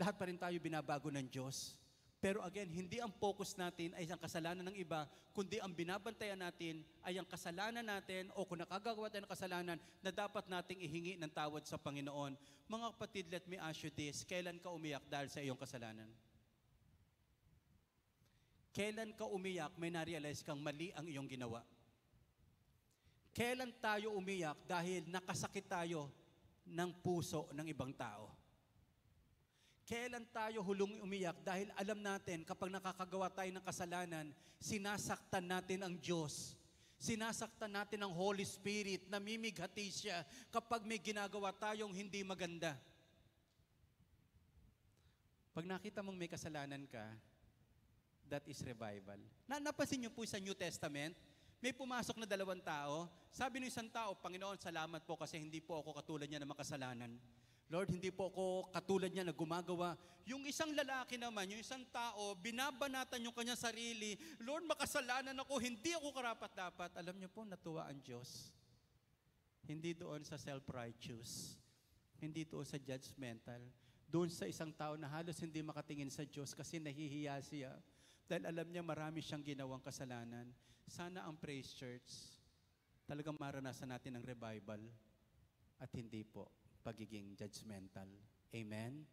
lahat pa rin tayo binabago ng Diyos. Pero again, hindi ang focus natin ay ang kasalanan ng iba, kundi ang binabantayan natin ay ang kasalanan natin o kung nakagagawa tayo ng kasalanan na dapat nating ihingi ng tawad sa Panginoon. Mga kapatid, let me ask you this, kailan ka umiyak dahil sa iyong kasalanan? Kailan ka umiyak, may na-realize kang mali ang iyong ginawa? Kailan tayo umiyak dahil nakasakit tayo ng puso ng ibang tao? Kailan tayo hulung umiyak dahil alam natin kapag nakakagawa tayo ng kasalanan, sinasaktan natin ang Diyos. Sinasaktan natin ang Holy Spirit, namimighati siya kapag may ginagawa tayong hindi maganda. Pag nakita mong may kasalanan ka, that is revival. Napansin niyo po sa New Testament, may pumasok na 2 tao. Sabi ng isang tao, Panginoon, salamat po kasi hindi po ako katulad niya na makasalanan. Lord, hindi po ako katulad niya na gumagawa. Yung isang lalaki naman, yung isang tao, binabanatan yung kanyang sarili. Lord, makasalanan ako, hindi ako karapat-dapat. Alam niyo po, natuwa ang Diyos. Hindi doon sa self-righteous. Hindi doon sa judgmental. Doon sa isang tao na halos hindi makatingin sa Diyos kasi nahihiya siya. Dahil alam niya marami siyang ginawang kasalanan. Sana ang Praise Church, talagang maranasan natin ang revival at hindi po pagiging judgmental. Amen?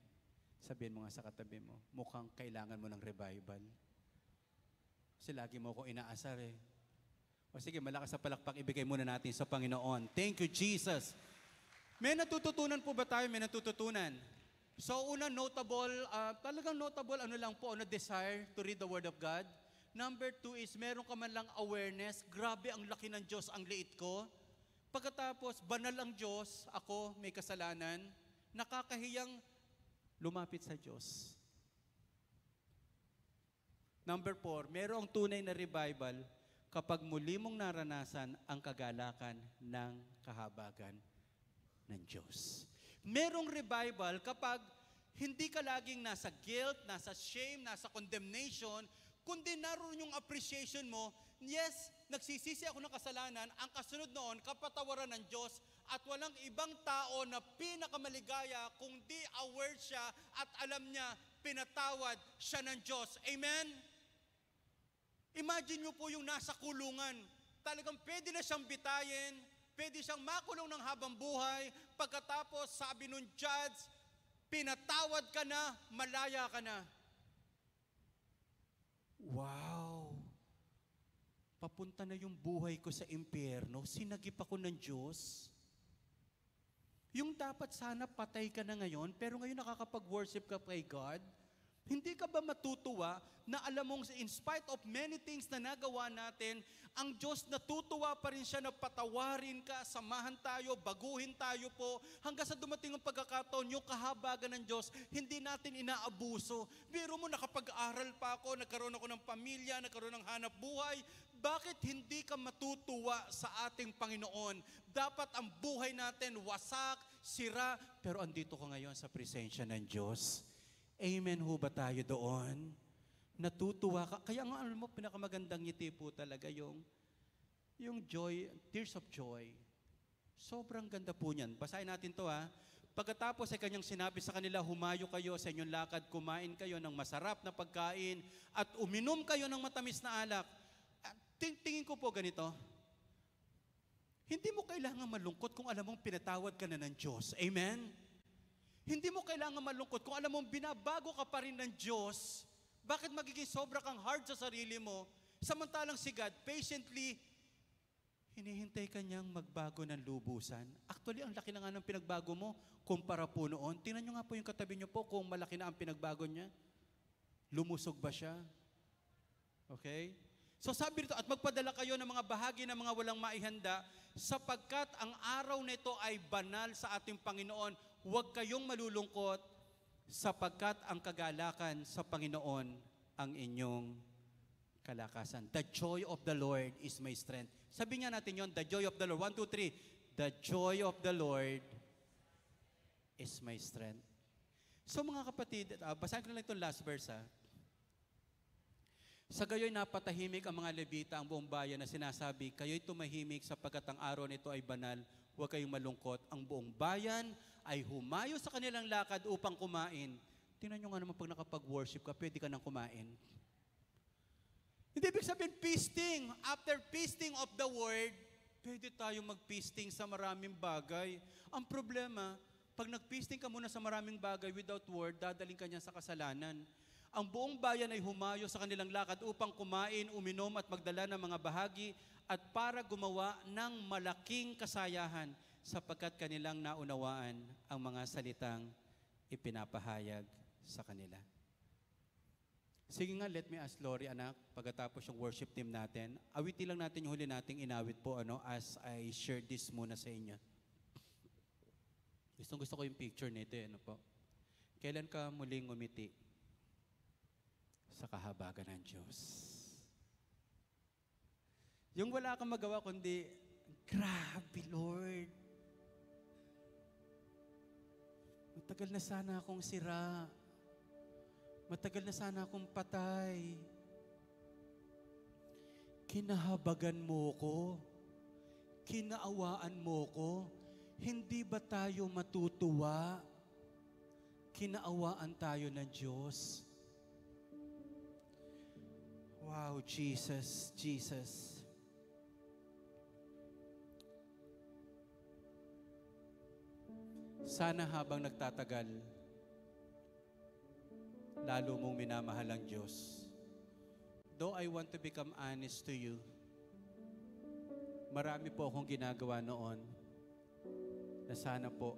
Sabihin mo nga sa katabi mo, mukhang kailangan mo ng revival. Kasi lagi mo akong inaasar eh. O sige, malakas sa palakpak, ibigay muna natin sa Panginoon. Thank you, Jesus. May natututunan po ba tayo? May natututunan. So, una, talagang notable, ano lang po, desire to read the Word of God. Number 2 is, meron ka man lang awareness, grabe ang laki ng Diyos, ang liit ko. Pagkatapos, banal ang Diyos, ako may kasalanan, nakakahiyang lumapit sa Diyos. Number 4, merong tunay na revival kapag muli mong naranasan ang kagalakan ng kahabagan ng Diyos. Merong revival kapag hindi ka laging nasa guilt, nasa shame, nasa condemnation, kundi naroon yung appreciation mo, yes, nagsisisi ako ng kasalanan, ang kasunod noon, kapatawaran ng Diyos at walang ibang tao na pinakamaligaya kundi aware siya at alam niya, pinatawad siya ng Diyos. Amen? Imagine nyo po yung nasa kulungan. Talagang pwede na siyang bitayin, pwede siyang makulong ng habang buhay, pagkatapos sabi nung judge, pinatawad ka na, malaya ka na. Wow! Papunta na yung buhay ko sa impyerno, sinagip ako ng Diyos. Yung dapat sana patay ka na ngayon, pero ngayon nakakapag-worship ka kay God. Hindi ka ba matutuwa na alam mong in spite of many things na nagawa natin, ang Diyos natutuwa pa rin siya na patawarin ka, samahan tayo, baguhin tayo po, hanggang sa dumating ang pagkakataon, yung kahabagan ng Diyos, hindi natin inaabuso. Biro mo, nakapag-aral pa ako, nagkaroon ako ng pamilya, nagkaroon ng hanap buhay, bakit hindi ka matutuwa sa ating Panginoon? Dapat ang buhay natin wasak, sira, pero andito ka ngayon sa presensya ng Diyos. Amen ho ba tayo doon? Natutuwa ka. Kaya nga alam mo, pinakamagandang ngiti po talaga yung joy, tears of joy. Sobrang ganda po niyan. Basahin natin to ha. Pagkatapos ay kanyang sinabi sa kanila, humayo kayo sa inyong lakad, kumain kayo ng masarap na pagkain, at uminom kayo ng matamis na alak. Tingin ko po ganito, hindi mo kailangan malungkot kung alam mong pinatawad ka na ng Diyos. Amen? Hindi mo kailangan malungkot kung alam mong binabago ka pa rin ng Diyos. Bakit magiging sobra kang hard sa sarili mo? Samantalang si God, patiently, hinihintay ka niyang magbago ng lubusan. Actually, ang laki na nga ng pinagbago mo kumpara po noon. Tingnan niyo nga po yung katabi niyo po kung malaki na ang pinagbago niya. Lumusog ba siya? Okay? So sabi rito, at magpadala kayo ng mga bahagi ng mga walang maihanda, sapagkat ang araw nito ay banal sa ating Panginoon. Huwag kayong malulungkot, sapagkat ang kagalakan sa Panginoon ang inyong kalakasan. The joy of the Lord is my strength. Sabi nga natin yon, the joy of the Lord. 1, 2, 3. The joy of the Lord is my strength. So mga kapatid, basahin ko na lang itong last verse ha. Sa gayo'y napatahimik ang mga Levita, ang buong bayan na sinasabi, kayo'y tumahimik sapagkat ang araw nito ay banal, huwag kayong malungkot. Ang buong bayan ay humayo sa kanilang lakad upang kumain. Tingnan nyo nga naman pag nakapag-worship ka, pwede ka nang kumain. Hindi ibig sabihin feasting. After feasting of the word, pwede tayo mag-feasting sa maraming bagay. Ang problema, pag nag-feasting ka muna sa maraming bagay without word, dadaling ka niya sa kasalanan. Ang buong bayan ay humayo sa kanilang lakad upang kumain, uminom at magdala ng mga bahagi at para gumawa ng malaking kasayahan sapagkat kanilang naunawaan ang mga salitang ipinapahayag sa kanila. Sige nga, let me ask Lori, anak, pagkatapos yung worship team natin, awitin lang natin yung huli nating inawit po as I share this muna sa inyo. Gusto ko yung picture nito, po. Kailan ka muling ngumiti sa kahabagan ng Diyos? Yung wala kang magawa kundi, grabe Lord. Matagal na sana akong sira. Matagal na sana akong patay. Kinahabagan mo ko. Kinaawaan mo ko. Hindi ba tayo matutuwa? Kinaawaan tayo ng Diyos. Wow, Jesus, Jesus. Sana habang nagtatagal, lalo mong minamahal ang Diyos. Though I want to become honest to you, marami po akong ginagawa noon na sana po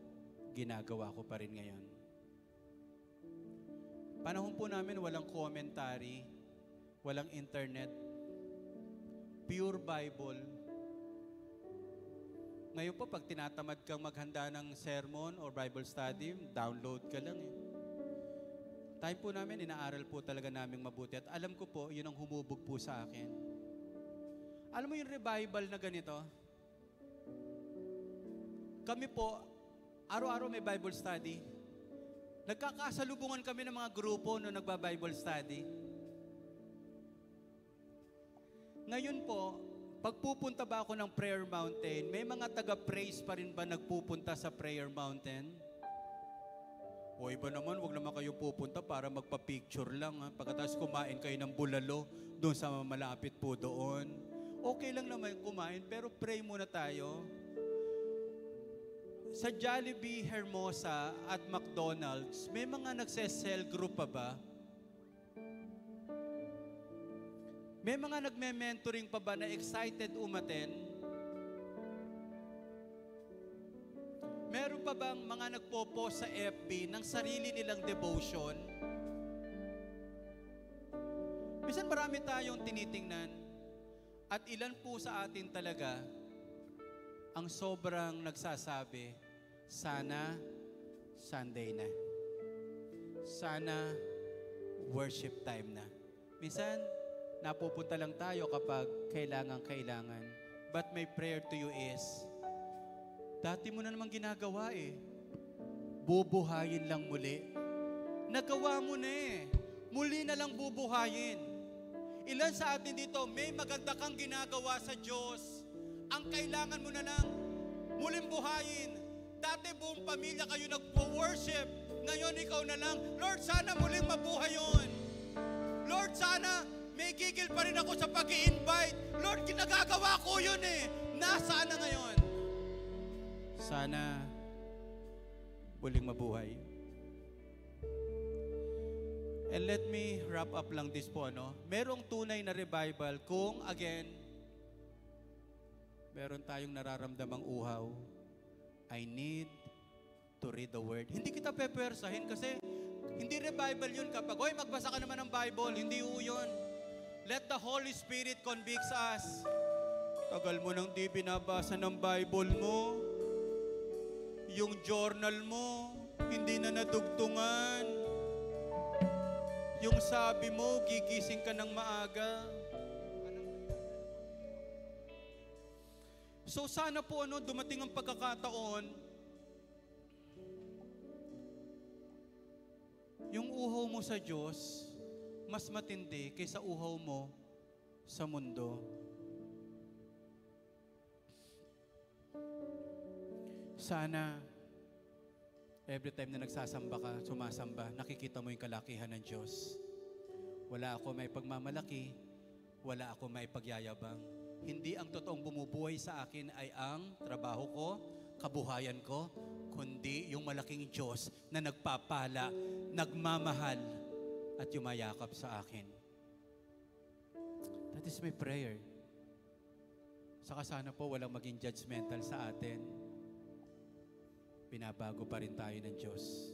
ginagawa ko pa rin ngayon. Panahon po namin walang commentary, walang internet, pure Bible. Ngayon po, pag tinatamad kang maghanda ng sermon or Bible study, download ka lang eh. Time po namin, inaaral po talaga naming mabuti. At alam ko po, yun ang humubog po sa akin. Alam mo yung revival na ganito? Kami po, araw-araw may Bible study. Nagkakasalubungan kami ng mga grupo no nagba-Bible study. Ngayon po, pagpupunta ba ako ng prayer mountain, may mga taga-praise pa rin ba nagpupunta sa prayer mountain? O iba naman, wag naman kayong pupunta para magpa-picture lang. Pagkatapos kumain kayo ng bulalo doon sa malapit po doon. Okay lang naman kumain, pero pray muna tayo. Sa Jollibee, Hermosa at McDonald's, may mga nagse-cell group pa ba? May mga nagme-mentoring pa ba na excited umaten? Meron pa bang mga nagpo-post sa FB ng sarili nilang devotion? Minsan marami tayong tinitingnan at ilan po sa atin talaga ang sobrang nagsasabi, sana Sunday na. Sana worship time na. Minsan, napupunta lang tayo kapag kailangan. But my prayer to you is, dati mo na namang ginagawa eh. Bubuhayin lang muli. Nagawa mo na eh. Muli na lang bubuhayin. Ilan sa atin dito, may maganda kang ginagawa sa Diyos. Ang kailangan mo na lang, muling buhayin. Dati buong pamilya kayo nagpo-worship. Ngayon ikaw na lang. Lord, sana muling mabuhay yun. Lord, sana may gigil pa rin ako sa pag-i-invite. Lord, ginagagawa ko yun eh. Nasaan na ngayon? Sana muling mabuhay. And let me wrap up lang this po, no? Merong tunay na revival kung, again, meron tayong nararamdamang uhaw. I need to read the Word. Hindi kita pepersahin kasi hindi revival yun kapag, oy, magbasa ka naman ng Bible. Hindi yun. Let the Holy Spirit convict us. Tagal mo nang di binabasa ng Bible mo. Yung journal mo, hindi na nadugtungan. Yung sabi mo, gigising ka ng maaga. So sana po dumating ang pagkakataon, yung uhaw mo sa Diyos, mas matindi kaysa uhaw mo sa mundo. Sana, every time na nagsasamba ka, sumasamba, nakikita mo yung kalakihan ng Diyos. Wala ako may pagmamalaki, wala ako may pagyayabang. Hindi ang totoong bumubuhay sa akin ay ang trabaho ko, kabuhayan ko, kundi yung malaking Diyos na nagpapala, nagmamahal, at yumayakap sa akin. That is my prayer. Saka sana po walang maging judgmental sa atin. Binabago pa rin tayo ng Diyos.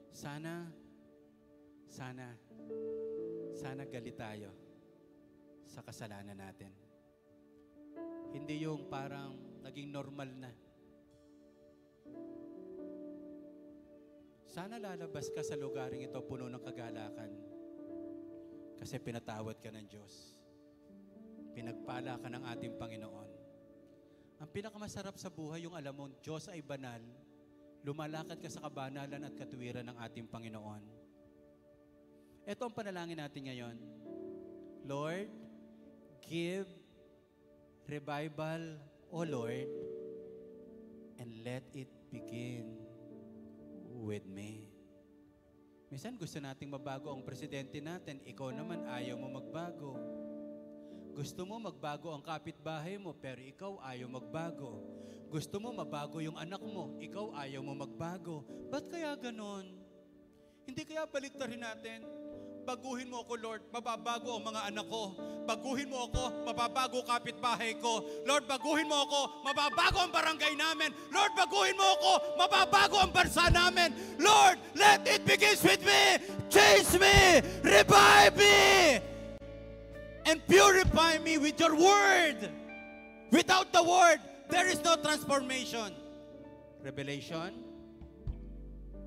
Sana galit tayo sa kasalanan natin. Hindi yung parang naging normal na. Sana lalabas ka sa lugaring ito puno ng kagalakan kasi pinatawad ka ng Diyos. Pinagpala ka ng ating Panginoon. Ang pinakamasarap sa buhay, yung alam mo, Diyos ay banal, lumalakad ka sa kabanalan at katuwiran ng ating Panginoon. Ito ang panalangin natin ngayon. Lord, give revival, O Lord, and let it begin with me. Minsan gusto nating mabago ang presidente natin, ikaw naman ayaw mo magbago. Gusto mo magbago ang kapitbahay mo, pero ikaw ayaw magbago. Gusto mo mabago yung anak mo, ikaw ayaw mo magbago. Ba't kaya ganon? Hindi kaya baliktarin natin? Baguhin mo ako, Lord, mababago ang mga anak ko. Baguhin mo ako, mababago kapitbahay ko. Lord, baguhin mo ako, mababago ang barangay namin. Lord, baguhin mo ako, mababago ang bansa namin. Lord, let it begin with me. Change me, revive me, and purify me with your word. Without the word, there is no transformation. Revelation,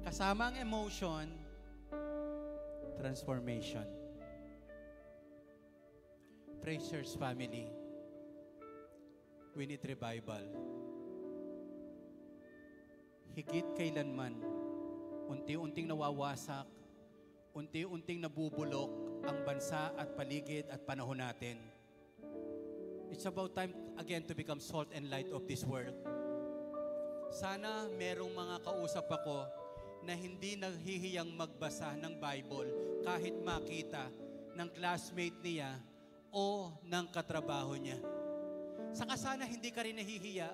kasama ang emotion, transformation. Praise Church family, we need revival. Higit kailanman, unti-unting nawawasak, unti-unting nabubulok ang bansa at paligid at panahon natin. It's about time again to become salt and light of this world. Sana merong mga kausap ako na hindi naghihiyang magbasa ng Bible kahit makita ng classmate niya o ng katrabaho niya. Saka sana hindi ka rin nahihiya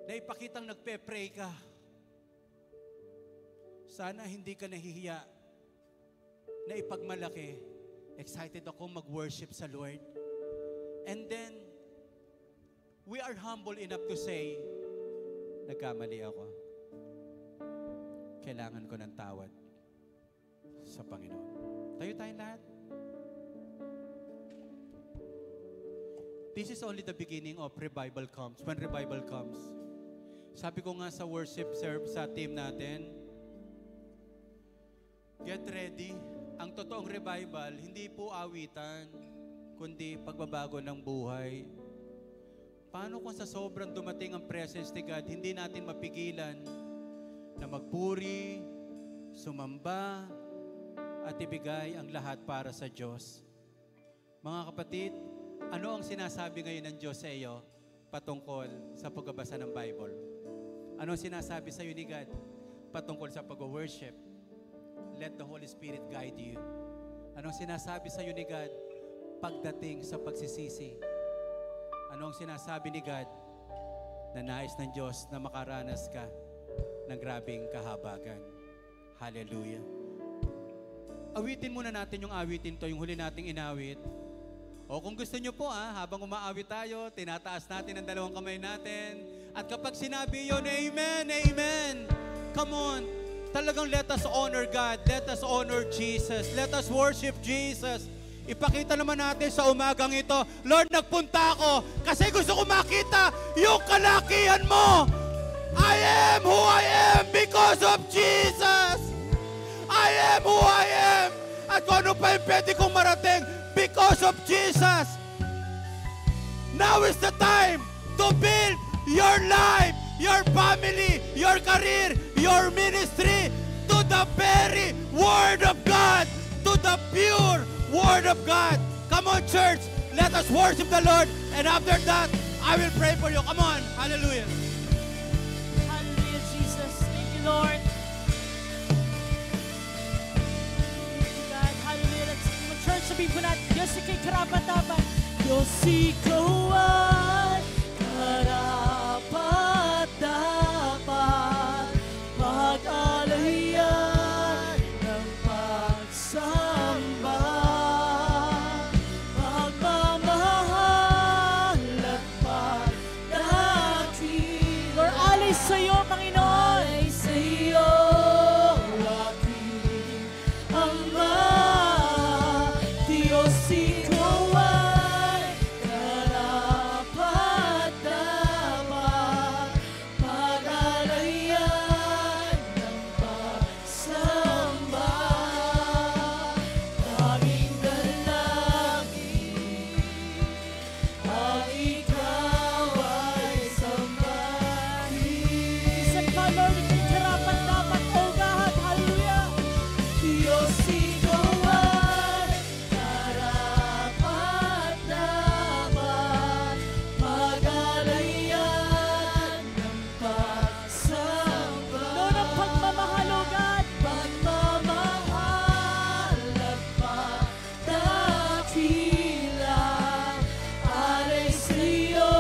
na ipakitang nagpe-pray ka. Sana hindi ka nahihiya na ipagmalaki, excited ako mag-worship sa Lord. And then, we are humble enough to say, nagkamali ako. Kailangan ko ng tawad sa Panginoon. Tayo tayong lahat. This is only the beginning of revival comes. When revival comes. Sabi ko nga sa worship serve sa team natin, get ready. Ang totoong revival, hindi po awitan, kundi pagbabago ng buhay. Paano kung sa sobrang dumating ang presence ni God, hindi natin mapigilan na magpuri, sumamba, at ibigay ang lahat para sa Diyos? Mga kapatid, ano ang sinasabi ngayon ng Diyos sa iyo patungkol sa pagbabasa ng Bible? Ano ang sinasabi sa iyo ni God patungkol sa pag-worship? Let the Holy Spirit guide you. Ano ang sinasabi sa iyo ni God pagdating sa pagsisisi? Ano ang sinasabi ni God na nais ng Diyos na makaranas ka ng grabing kahabagan? Hallelujah. Awitin muna natin yung awitin to, yung huli nating inawit. O kung gusto nyo po habang umaawit tayo, tinataas natin ang dalawang kamay natin. At kapag sinabi yun, Amen, Amen. Come on. Talagang let us honor God. Let us honor Jesus. Let us worship Jesus. Ipakita naman natin sa umagang ito, Lord, nagpunta ako kasi gusto ko makita yung kalakihan mo. I am who I am because of Jesus. I am who I am. At kung ano pa yung pwede kong marating, because of Jesus. Now is the time to build your life, your family, your career, your ministry to the very Word of God, to the pure Word of God. Come on, church. Let us worship the Lord. And after that, I will pray for you. Come on. Hallelujah. Hallelujah, Jesus. Thank you, Lord. Church, sabihin po natin, Diyos ika'y karapat-dapat. Diyos ikaw ay karapat-dapat. Pag-alayan ng pagsamba. Pagmamahal at pagdakil. Lord, alay sa iyo, Panginoon. Alay sa iyo, aking Ama. Diyos, ikaw ay karapat-dapat. Pag-alayan ng pagsamba. Tanging dalangin ang ikaw ay sambahin. Isang pa, Lord, ika'y karapat-dapat, O God. Hallelujah. Diyos, ikaw ay karapat-dapat. Pag-alayan ng pagsamba. Lord, ang pagmamahal, O God. Pagmamahal at pagdakilang alay sa iyo,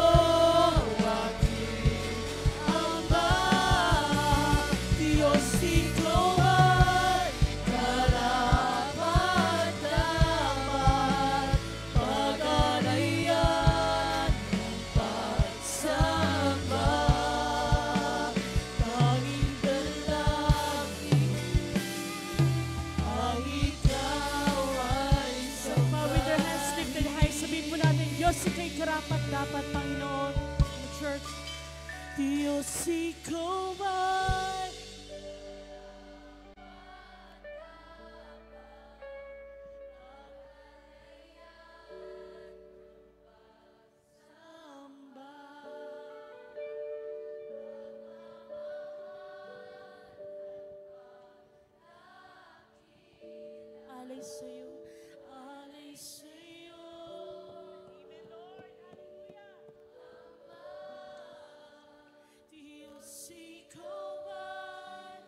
aking Ama. Diyos, ikaw ay karapat-dapat. Pag-alayan ng pagsamba. Tanging dalangin ang ikaw ay sambahin. With our hands lifted high, sabihin po natin, Diyos, ika'y karapat-dapat, Panginoon. Church, Diyos, ikaw ay alay sa'yo, alay sa'yo. Amen, Lord. Hallelujah. Diyos, ikaw ay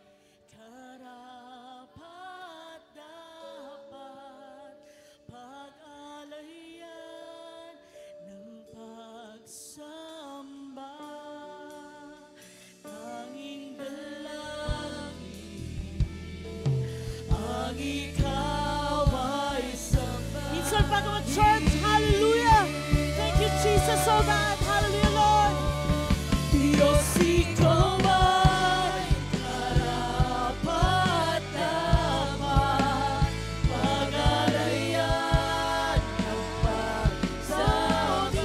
karapat-dapat. Pag-alayan ng pagsamba. Tanging dalangin ang ikaw ay sambahin. Minsan Panginoon, church, hallelujah. Thank you, Jesus, oh God. Hallelujah, Lord. Diyos, ikaw ay karapat-dapat. Pag-alayan ng pagsamba.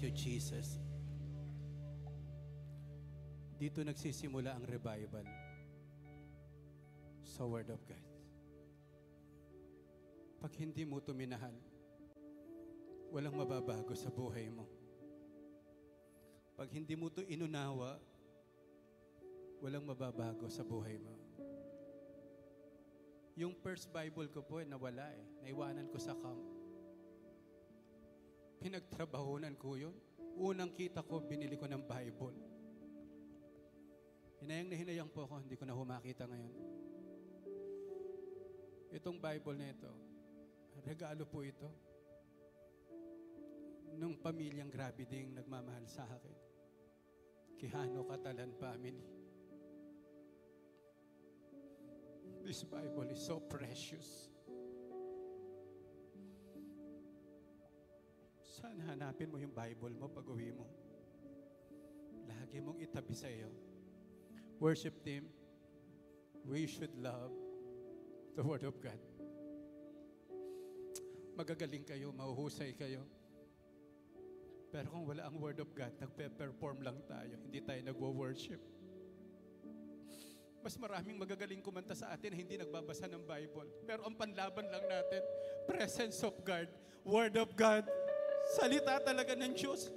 you, Jesus. Dito nagsisimula ang revival sa Word of God. Pag hindi mo ito minahal, walang mababago sa buhay mo. Pag hindi mo ito inunawa, walang mababago sa buhay mo. Yung first Bible ko po, nawala eh. Naiwanan ko sa camp. Pinagtrabahunan ko yun. Unang kita ko, binili ko ng Bible. Hinayang na hinayang po ako, hindi ko na humakita ngayon. Itong Bible na ito, regalo po ito nung pamilyang grabe ding nagmamahal sa akin. Quijano Catalan family. This Bible is so precious. Sana hanapin mo yung Bible mo pag uwi mo. Lagi mong itabi sa iyo. Worship team, we should love the Word of God. Magagaling kayo, mahuhusay kayo. Pero kung wala ang Word of God, nagpe-perform lang tayo. Hindi tayo nagwo-worship. Mas maraming magagaling kumanta sa atin na hindi nagbabasa ng Bible. Pero ang panlaban lang natin, presence of God, Word of God, salita talaga ng Diyos.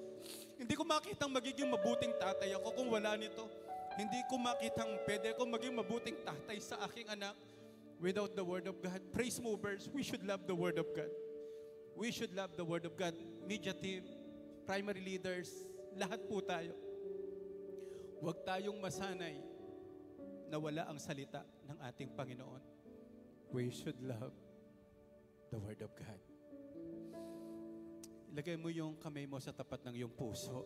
Hindi ko makitang magiging mabuting tatay ako kung wala nito. Hindi ko makitang pwede ko maging mabuting tatay sa aking anak without the Word of God. Praise movers, we should love the Word of God. We should love the Word of God. Media team, primary leaders, lahat po tayo. Huwag tayong masanay na wala ang salita ng ating Panginoon. We should love the Word of God. Ilagay mo yung kamay mo sa tapat ng iyong puso.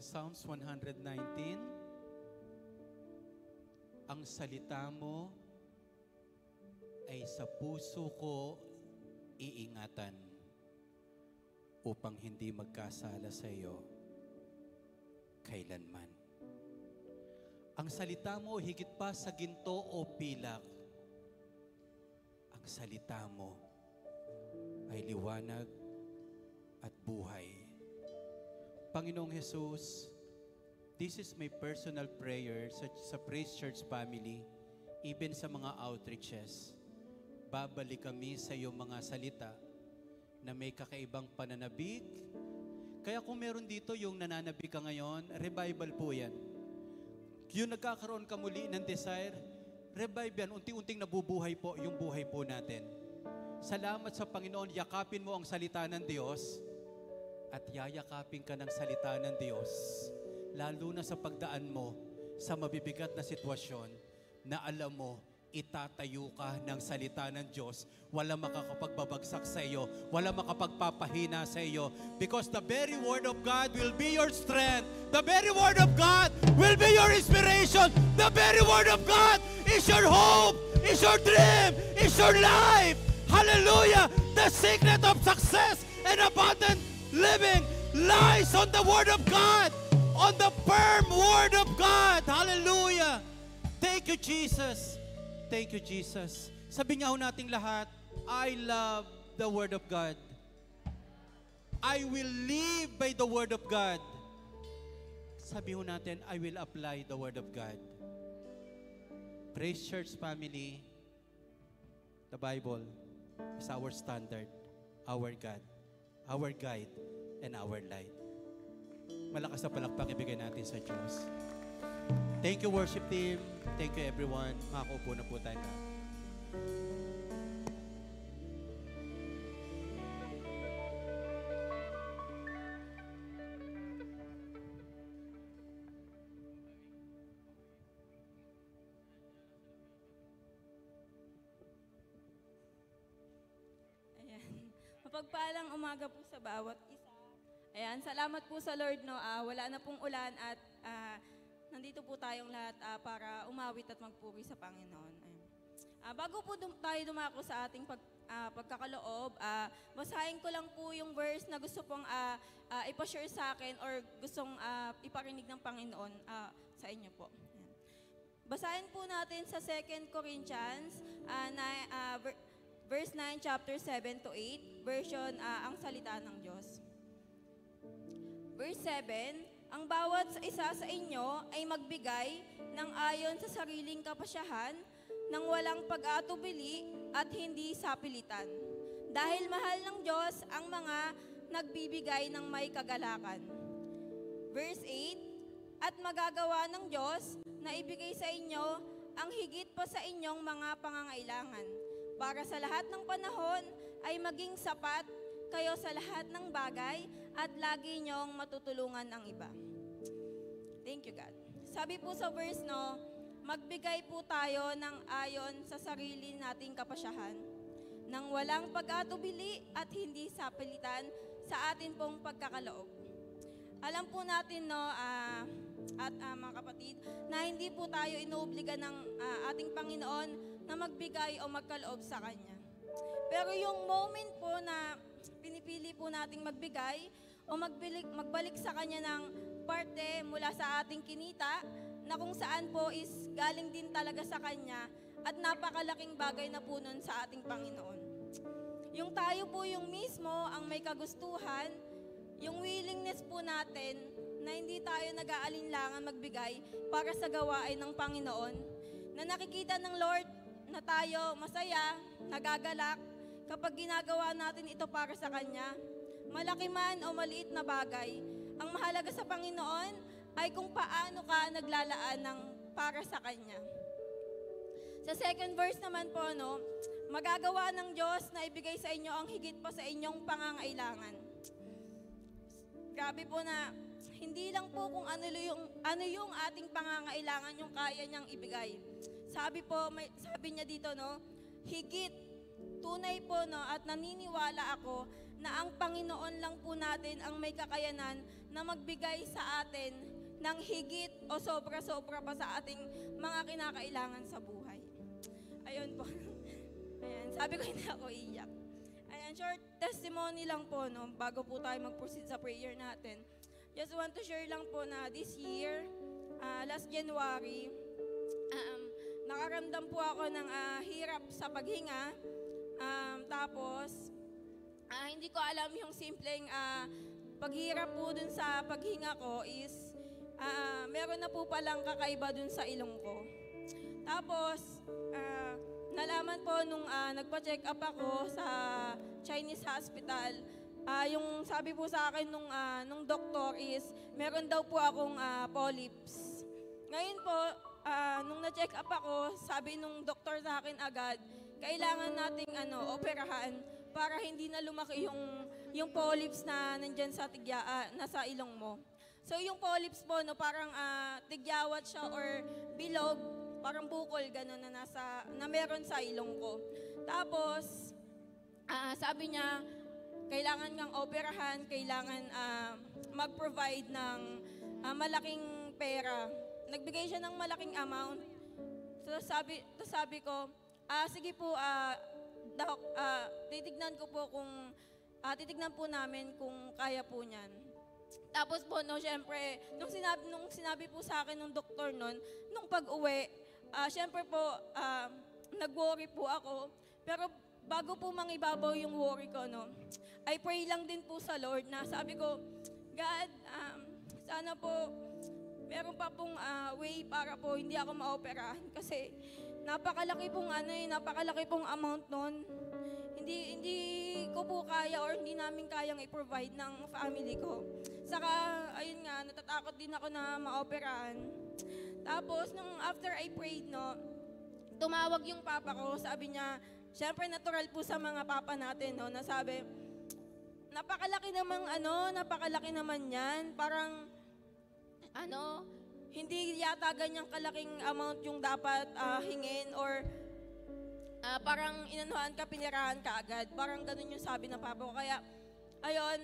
Psalms 119, ang salita mo ay sa puso ko iingatan upang hindi magkasala sa iyo kailanman. Ang salita mo higit pa sa ginto o pilak. Ang salita mo ay liwanag at buhay. Panginoong Jesus, this is my personal prayer sa Praise Church family, even sa mga outreaches. Babalik kami sa iyong mga salita na may kakaibang pananabik. Kaya kung meron dito yung nananabik ka ngayon, revival po yan. Yung nagkakaroon ka muli ng desire, revive yan, unti-unting nabubuhay po yung buhay po natin. Salamat sa Panginoon, yakapin mo ang salita ng Diyos at yayakapin ka ng salita ng Diyos, lalo na sa pagdaan mo sa mabibigat na sitwasyon na alam mo, itatayo ka ng salita ng Diyos. Wala makakapagbabagsak sa iyo. Wala makapagpapahina sa iyo. Because the very Word of God will be your strength. The very Word of God will be your inspiration. The very Word of God is your hope, is your dream, is your life. Hallelujah! The secret of success and abundant living lies on the Word of God. On the firm Word of God. Hallelujah! Thank you, Jesus. Thank you, Jesus. Sabi niya ho nating lahat, I love the Word of God. I will live by the Word of God. Sabi ho natin, I will apply the Word of God. Praise Church family, the Bible is our standard, our God, our guide, and our light. Malakas na palakpak ibigay natin sa Diyos. Thank you, worship team. Thank you, everyone. Makakaupo na po tayo. Ayan. Mapagpalang umaga po sa bawat isa. Ayan, salamat po sa Lord, no. Wala na pong ulan at nandito po tayong lahat para umawit at magpuri sa Panginoon. Bago po tayo dumako sa ating pagkakaloob, basahin ko lang po yung verse na gusto pong ipashare sa akin or gustong iparinig ng Panginoon sa inyo po. Basahin po natin sa 2 Corinthians verse 9, chapter 7 to 8, version ang salita ng Diyos. Verse 7, ang bawat isa sa inyo ay magbigay ng ayon sa sariling kapasyahan, nang walang pag-atubili at hindi sapilitan. Dahil mahal ng Diyos ang mga nagbibigay ng may kagalakan. Verse 8, at magagawa ng Diyos na ibigay sa inyo ang higit pa sa inyong mga pangangailangan, para sa lahat ng panahon ay maging sapat kayo sa lahat ng bagay at lagi niyong matutulungan ang iba. Thank you, God. Sabi po sa verse, no, magbigay po tayo ng ayon sa sarili nating kapasyahan, nang walang pag-atubili at hindi sapilitan sa atin pong pagkakaloob. Alam po natin, no, mga kapatid, na hindi po tayo inuobliga ng ating Panginoon na magbigay o magkaloob sa Kanya. Pero yung moment po na pinipili po nating magbigay o magbalik sa Kanya ng parte mula sa ating kinita, na kung saan po is galing din talaga sa Kanya at napakalaking bagay na po nun sa ating Panginoon. Yung tayo po yung mismo ang may kagustuhan, yung willingness po natin na hindi tayo nag-aalinlangan magbigay para sa gawain ng Panginoon, na nakikita ng Lord na tayo masaya, nagagalak kapag ginagawa natin ito para sa Kanya. Malaki man o maliit na bagay, ang mahalaga sa Panginoon ay kung paano ka naglalaan ng para sa Kanya. Sa second verse naman po, no, magagawa ng Diyos na ibigay sa inyo ang higit pa sa inyong pangangailangan. Grabe po na hindi lang po kung ano yung ating pangangailangan yung kaya niyang ibigay. Sabi niya dito, no, higit, tunay po, no, at naniniwala ako na ang Panginoon lang po natin ang may kakayanan na magbigay sa atin ng higit o sobra-sobra pa sa ating mga kinakailangan sa buhay. Ayun po. Ayan, sabi ko hindi ako iiyak. Ayan, short testimony lang po, no, bago po tayo mag-proceed sa prayer natin. Just want to share lang po na this year, last January, nakaramdam po ako ng hirap sa paghinga. Tapos, hindi ko alam yung simpleng paghirap po dun sa paghinga ko is meron na po palang kakaiba dun sa ilong ko. Tapos, nalaman po nung nagpa-check up ako sa Chinese hospital, yung sabi po sa akin nung doktor is, meron daw po akong polyps. Ngayon po, nung na-check up ako, sabi nung doktor sa akin agad, kailangan nating operahan para hindi na lumaki yung polyps na nandyan sa nasa ilong mo. So yung polyps po, no, parang tigyawat siya or bilog, parang bukol, gano'n na meron sa ilong ko. Tapos, sabi niya, kailangan kang operahan, kailangan mag-provide ng malaking pera. Nagbigay siya ng malaking amount. So sabi ko, sige po, Doc, titignan po namin kung kaya po niyan. Tapos po, no, syempre, nung sinabi po sa akin ng doktor nun, nung pag-uwi, syempre po, nag-worry po ako. Pero bago po mangibabaw yung worry ko, no, I pray lang din po sa Lord na sabi ko, God, sana po, meron pa pong way para po hindi ako ma-operahan. Kasi napakalaki pong amount nun. Hindi ko po kaya or hindi namin kayang i-provide ng family ko. Saka, ayun nga, natatakot din ako na ma-operahan. Tapos, nung after I prayed, no, tumawag yung papa ko, sabi niya, syempre natural po sa mga papa natin, no, na sabi, napakalaki naman yan, parang, hindi yata ganyang kalaking amount yung dapat hingin or parang inanuhan ka, pinirahan ka agad. Parang ganun yung sabi ng papa ko. Kaya, ayun,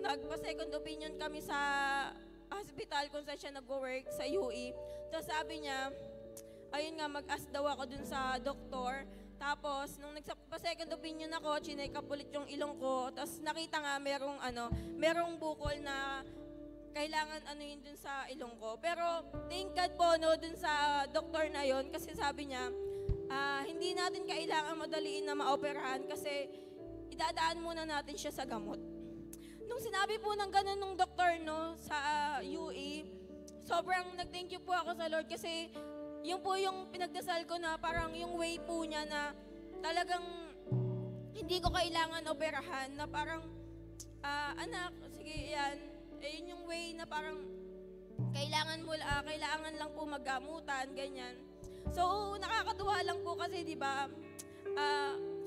nagpa-second opinion kami sa hospital kung saan siya nag-work sa UE. Tapos sabi niya, ayun nga, mag-ask daw ako dun sa doktor. Tapos, nung nagpa-second opinion ako, chinek up ulit yung ilong ko. Tapos nakita nga merong bukol na kailangan yun dun sa ilong ko. Pero, thank God po, no, dun sa doktor na yun. Kasi sabi niya, hindi natin kailangan madaliin na maoperahan kasi idadaan muna natin siya sa gamot. Nung sinabi po ng ganun nung doktor no, sa UE, sobrang nag-thank you po ako sa Lord kasi yun po yung pinagdasal ko na parang yung way po niya na talagang hindi ko kailangan operahan na parang, anak, sige yan, yun yung way na parang kailangan lang po maggamutan, ganyan. So, nakakatuwa lang po kasi, di ba,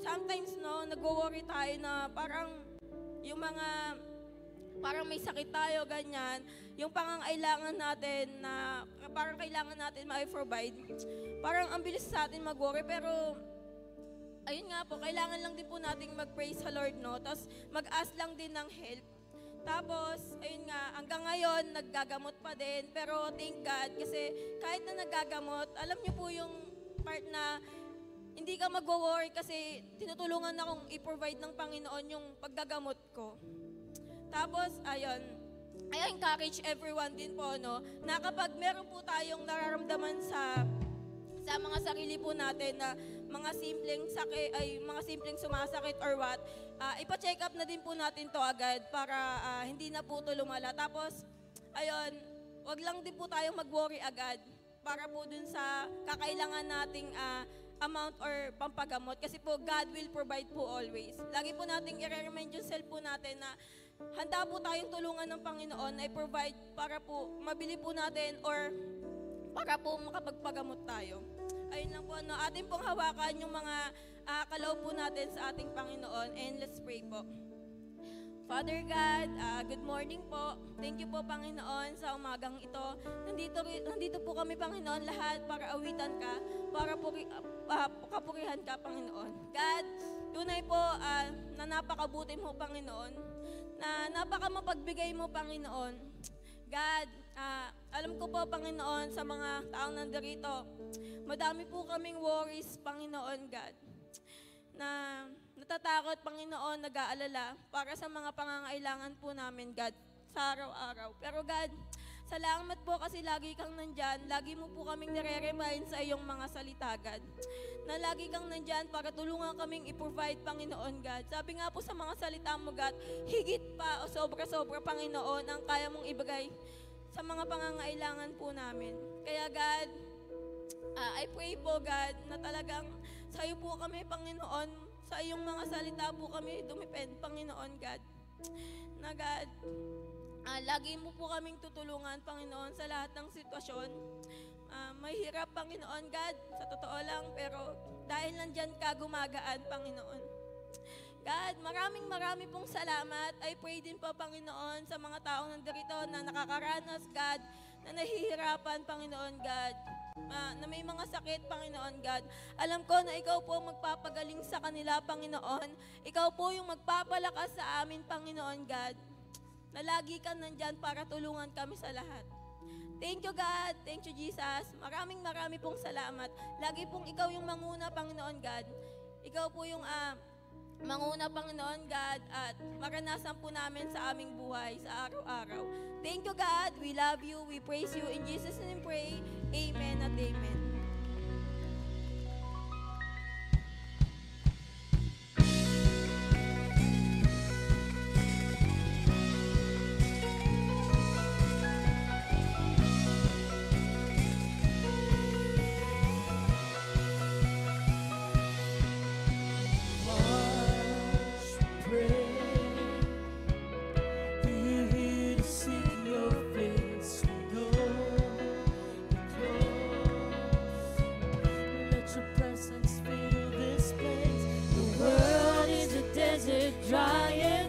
sometimes, no, nag-worry tayo na parang yung mga, parang may sakit tayo, ganyan, yung pangangailangan natin na parang kailangan natin ma-provide, parang ang bilis sa atin mag-worry, pero ayun nga po, kailangan lang din po nating mag-praise sa Lord, no? Tapos mag-ask lang din ng help. Tapos, ayun nga, hanggang ngayon, naggagamot pa din. Pero thank God, kasi kahit na naggagamot, alam niyo po yung part na hindi ka mag-worry kasi tinutulungan akong i-provide ng Panginoon yung paggagamot ko. Tapos, ayun, I encourage everyone din po, no, na kapag meron po tayong nararamdaman sa mga sarili po natin na mga simpleng sakit, ay mga simpleng sumasakit or what, ipa-check up na din po natin to agad para hindi na po ito lumala. Tapos, ayun, wag lang din po tayong mag-worry agad para po dun sa kakailangan nating amount or pampagamot. Kasi po, God will provide po always. Lagi po nating i-remind yung self po natin na handa po tayong tulungan ng Panginoon na i-provide para po mabili po natin or para po makapagpagamot tayo. Ayun lang po, no, atin pong hawakan yung mga kaloob po natin sa ating Panginoon and let's pray po. Father God, good morning po. Thank you po, Panginoon, sa umagang ito. Nandito po kami, Panginoon, lahat para awitan ka, para kapurihan ka, Panginoon. God, tunay po na napakabuti mo, Panginoon, na napakamapagbigay mo, Panginoon. God, alam ko po, Panginoon, sa mga taong nandirito, madami po kaming worries, Panginoon God, na natatakot, Panginoon, nag-aalala para sa mga pangangailangan po namin, God, sa araw-araw. Pero God, salamat po kasi lagi kang nandyan, lagi mo po kaming nire-remind sa iyong mga salita, God, na lagi kang nandyan para tulungan kaming i-provide, Panginoon God. Sabi nga po sa mga salita mo, God, higit pa o sobra-sobra, Panginoon, ang kaya mong ibigay sa mga pangangailangan po namin. Kaya God, I pray po, God, na talagang sa iyo po kami, Panginoon, sa iyong mga salita po kami dumipend, Panginoon God. Na God, lagi mo po kaming tutulungan, Panginoon, sa lahat ng sitwasyon. Mahirap, Panginoon God, sa totoo lang, pero dahil nandyan ka, gumagaan, Panginoon. God, maraming pong salamat. I pray din po, Panginoon, sa mga taong nandirito na nakakaranas, God, na nahihirapan, Panginoon God, na may mga sakit, Panginoon God. Alam ko na ikaw po magpapagaling sa kanila, Panginoon. Ikaw po yung magpapalakas sa amin, Panginoon God, na lagi ka nandyan para tulungan kami sa lahat. Thank you, God. Thank you, Jesus. Maraming pong salamat. Lagi pong ikaw yung manguna, Panginoon God. Ikaw po yung manguna, Panginoon God, at maranasan po namin sa aming buhay sa araw-araw. Thank you, God. We love you. We praise you. In Jesus' name pray. Amen at amen. Shine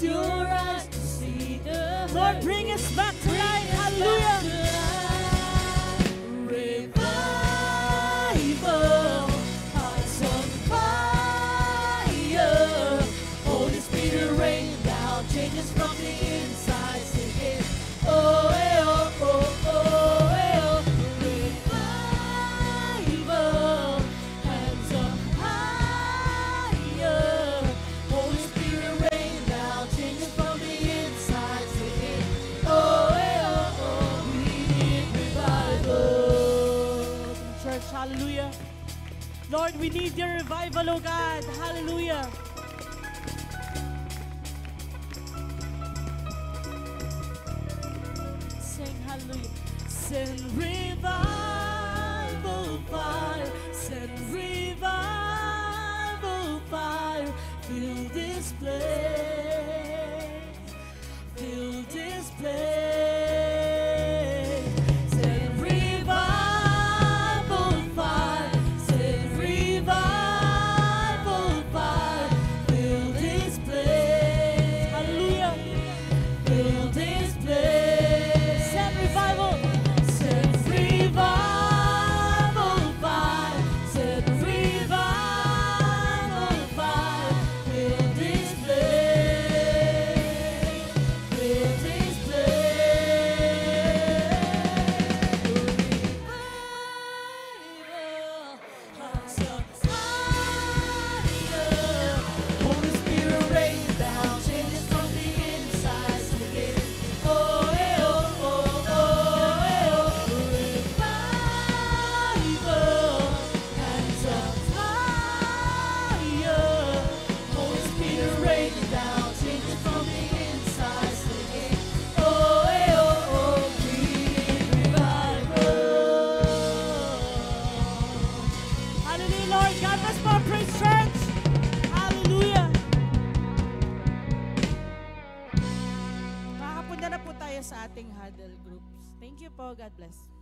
your eyes to see the Lord, bring us back to life. Hallelujah. Revival, hearts on fire. Holy Spirit rain down, changes from the inside. Sing it. Oh, eh, oh, oh, oh, eh, oh. Revival, hands up higher. Holy Spirit rain down, changes from the inside. Sing it. Oh, eh, oh, oh, we need revival. Church, hallelujah. Lord, we need your revival, oh God. Hallelujah. Sing hallelujah. Send revival fire. Send revival fire. Fill this place. Fill this place. Send revival fire. Send revival fire. Fill this place. Hallelujah. Fill this place. Send revival. Send revival fire. Send revival fire. Fill this place. Fill this place. Hearts on fire. Holy Spirit rain down, changes from the inside. Sing it. Oh, eh, oh, oh, oh, eh, oh. Revival, hands up higher. Holy Spirit rain down, changes from the inside. Sing it. Oh, eh, oh, oh, we need revival. Hallelujah, Lord. God bless po, Praise Church. Hallelujah. Makapunta na po tayo sa ating huddle groups. Thank you po. God bless.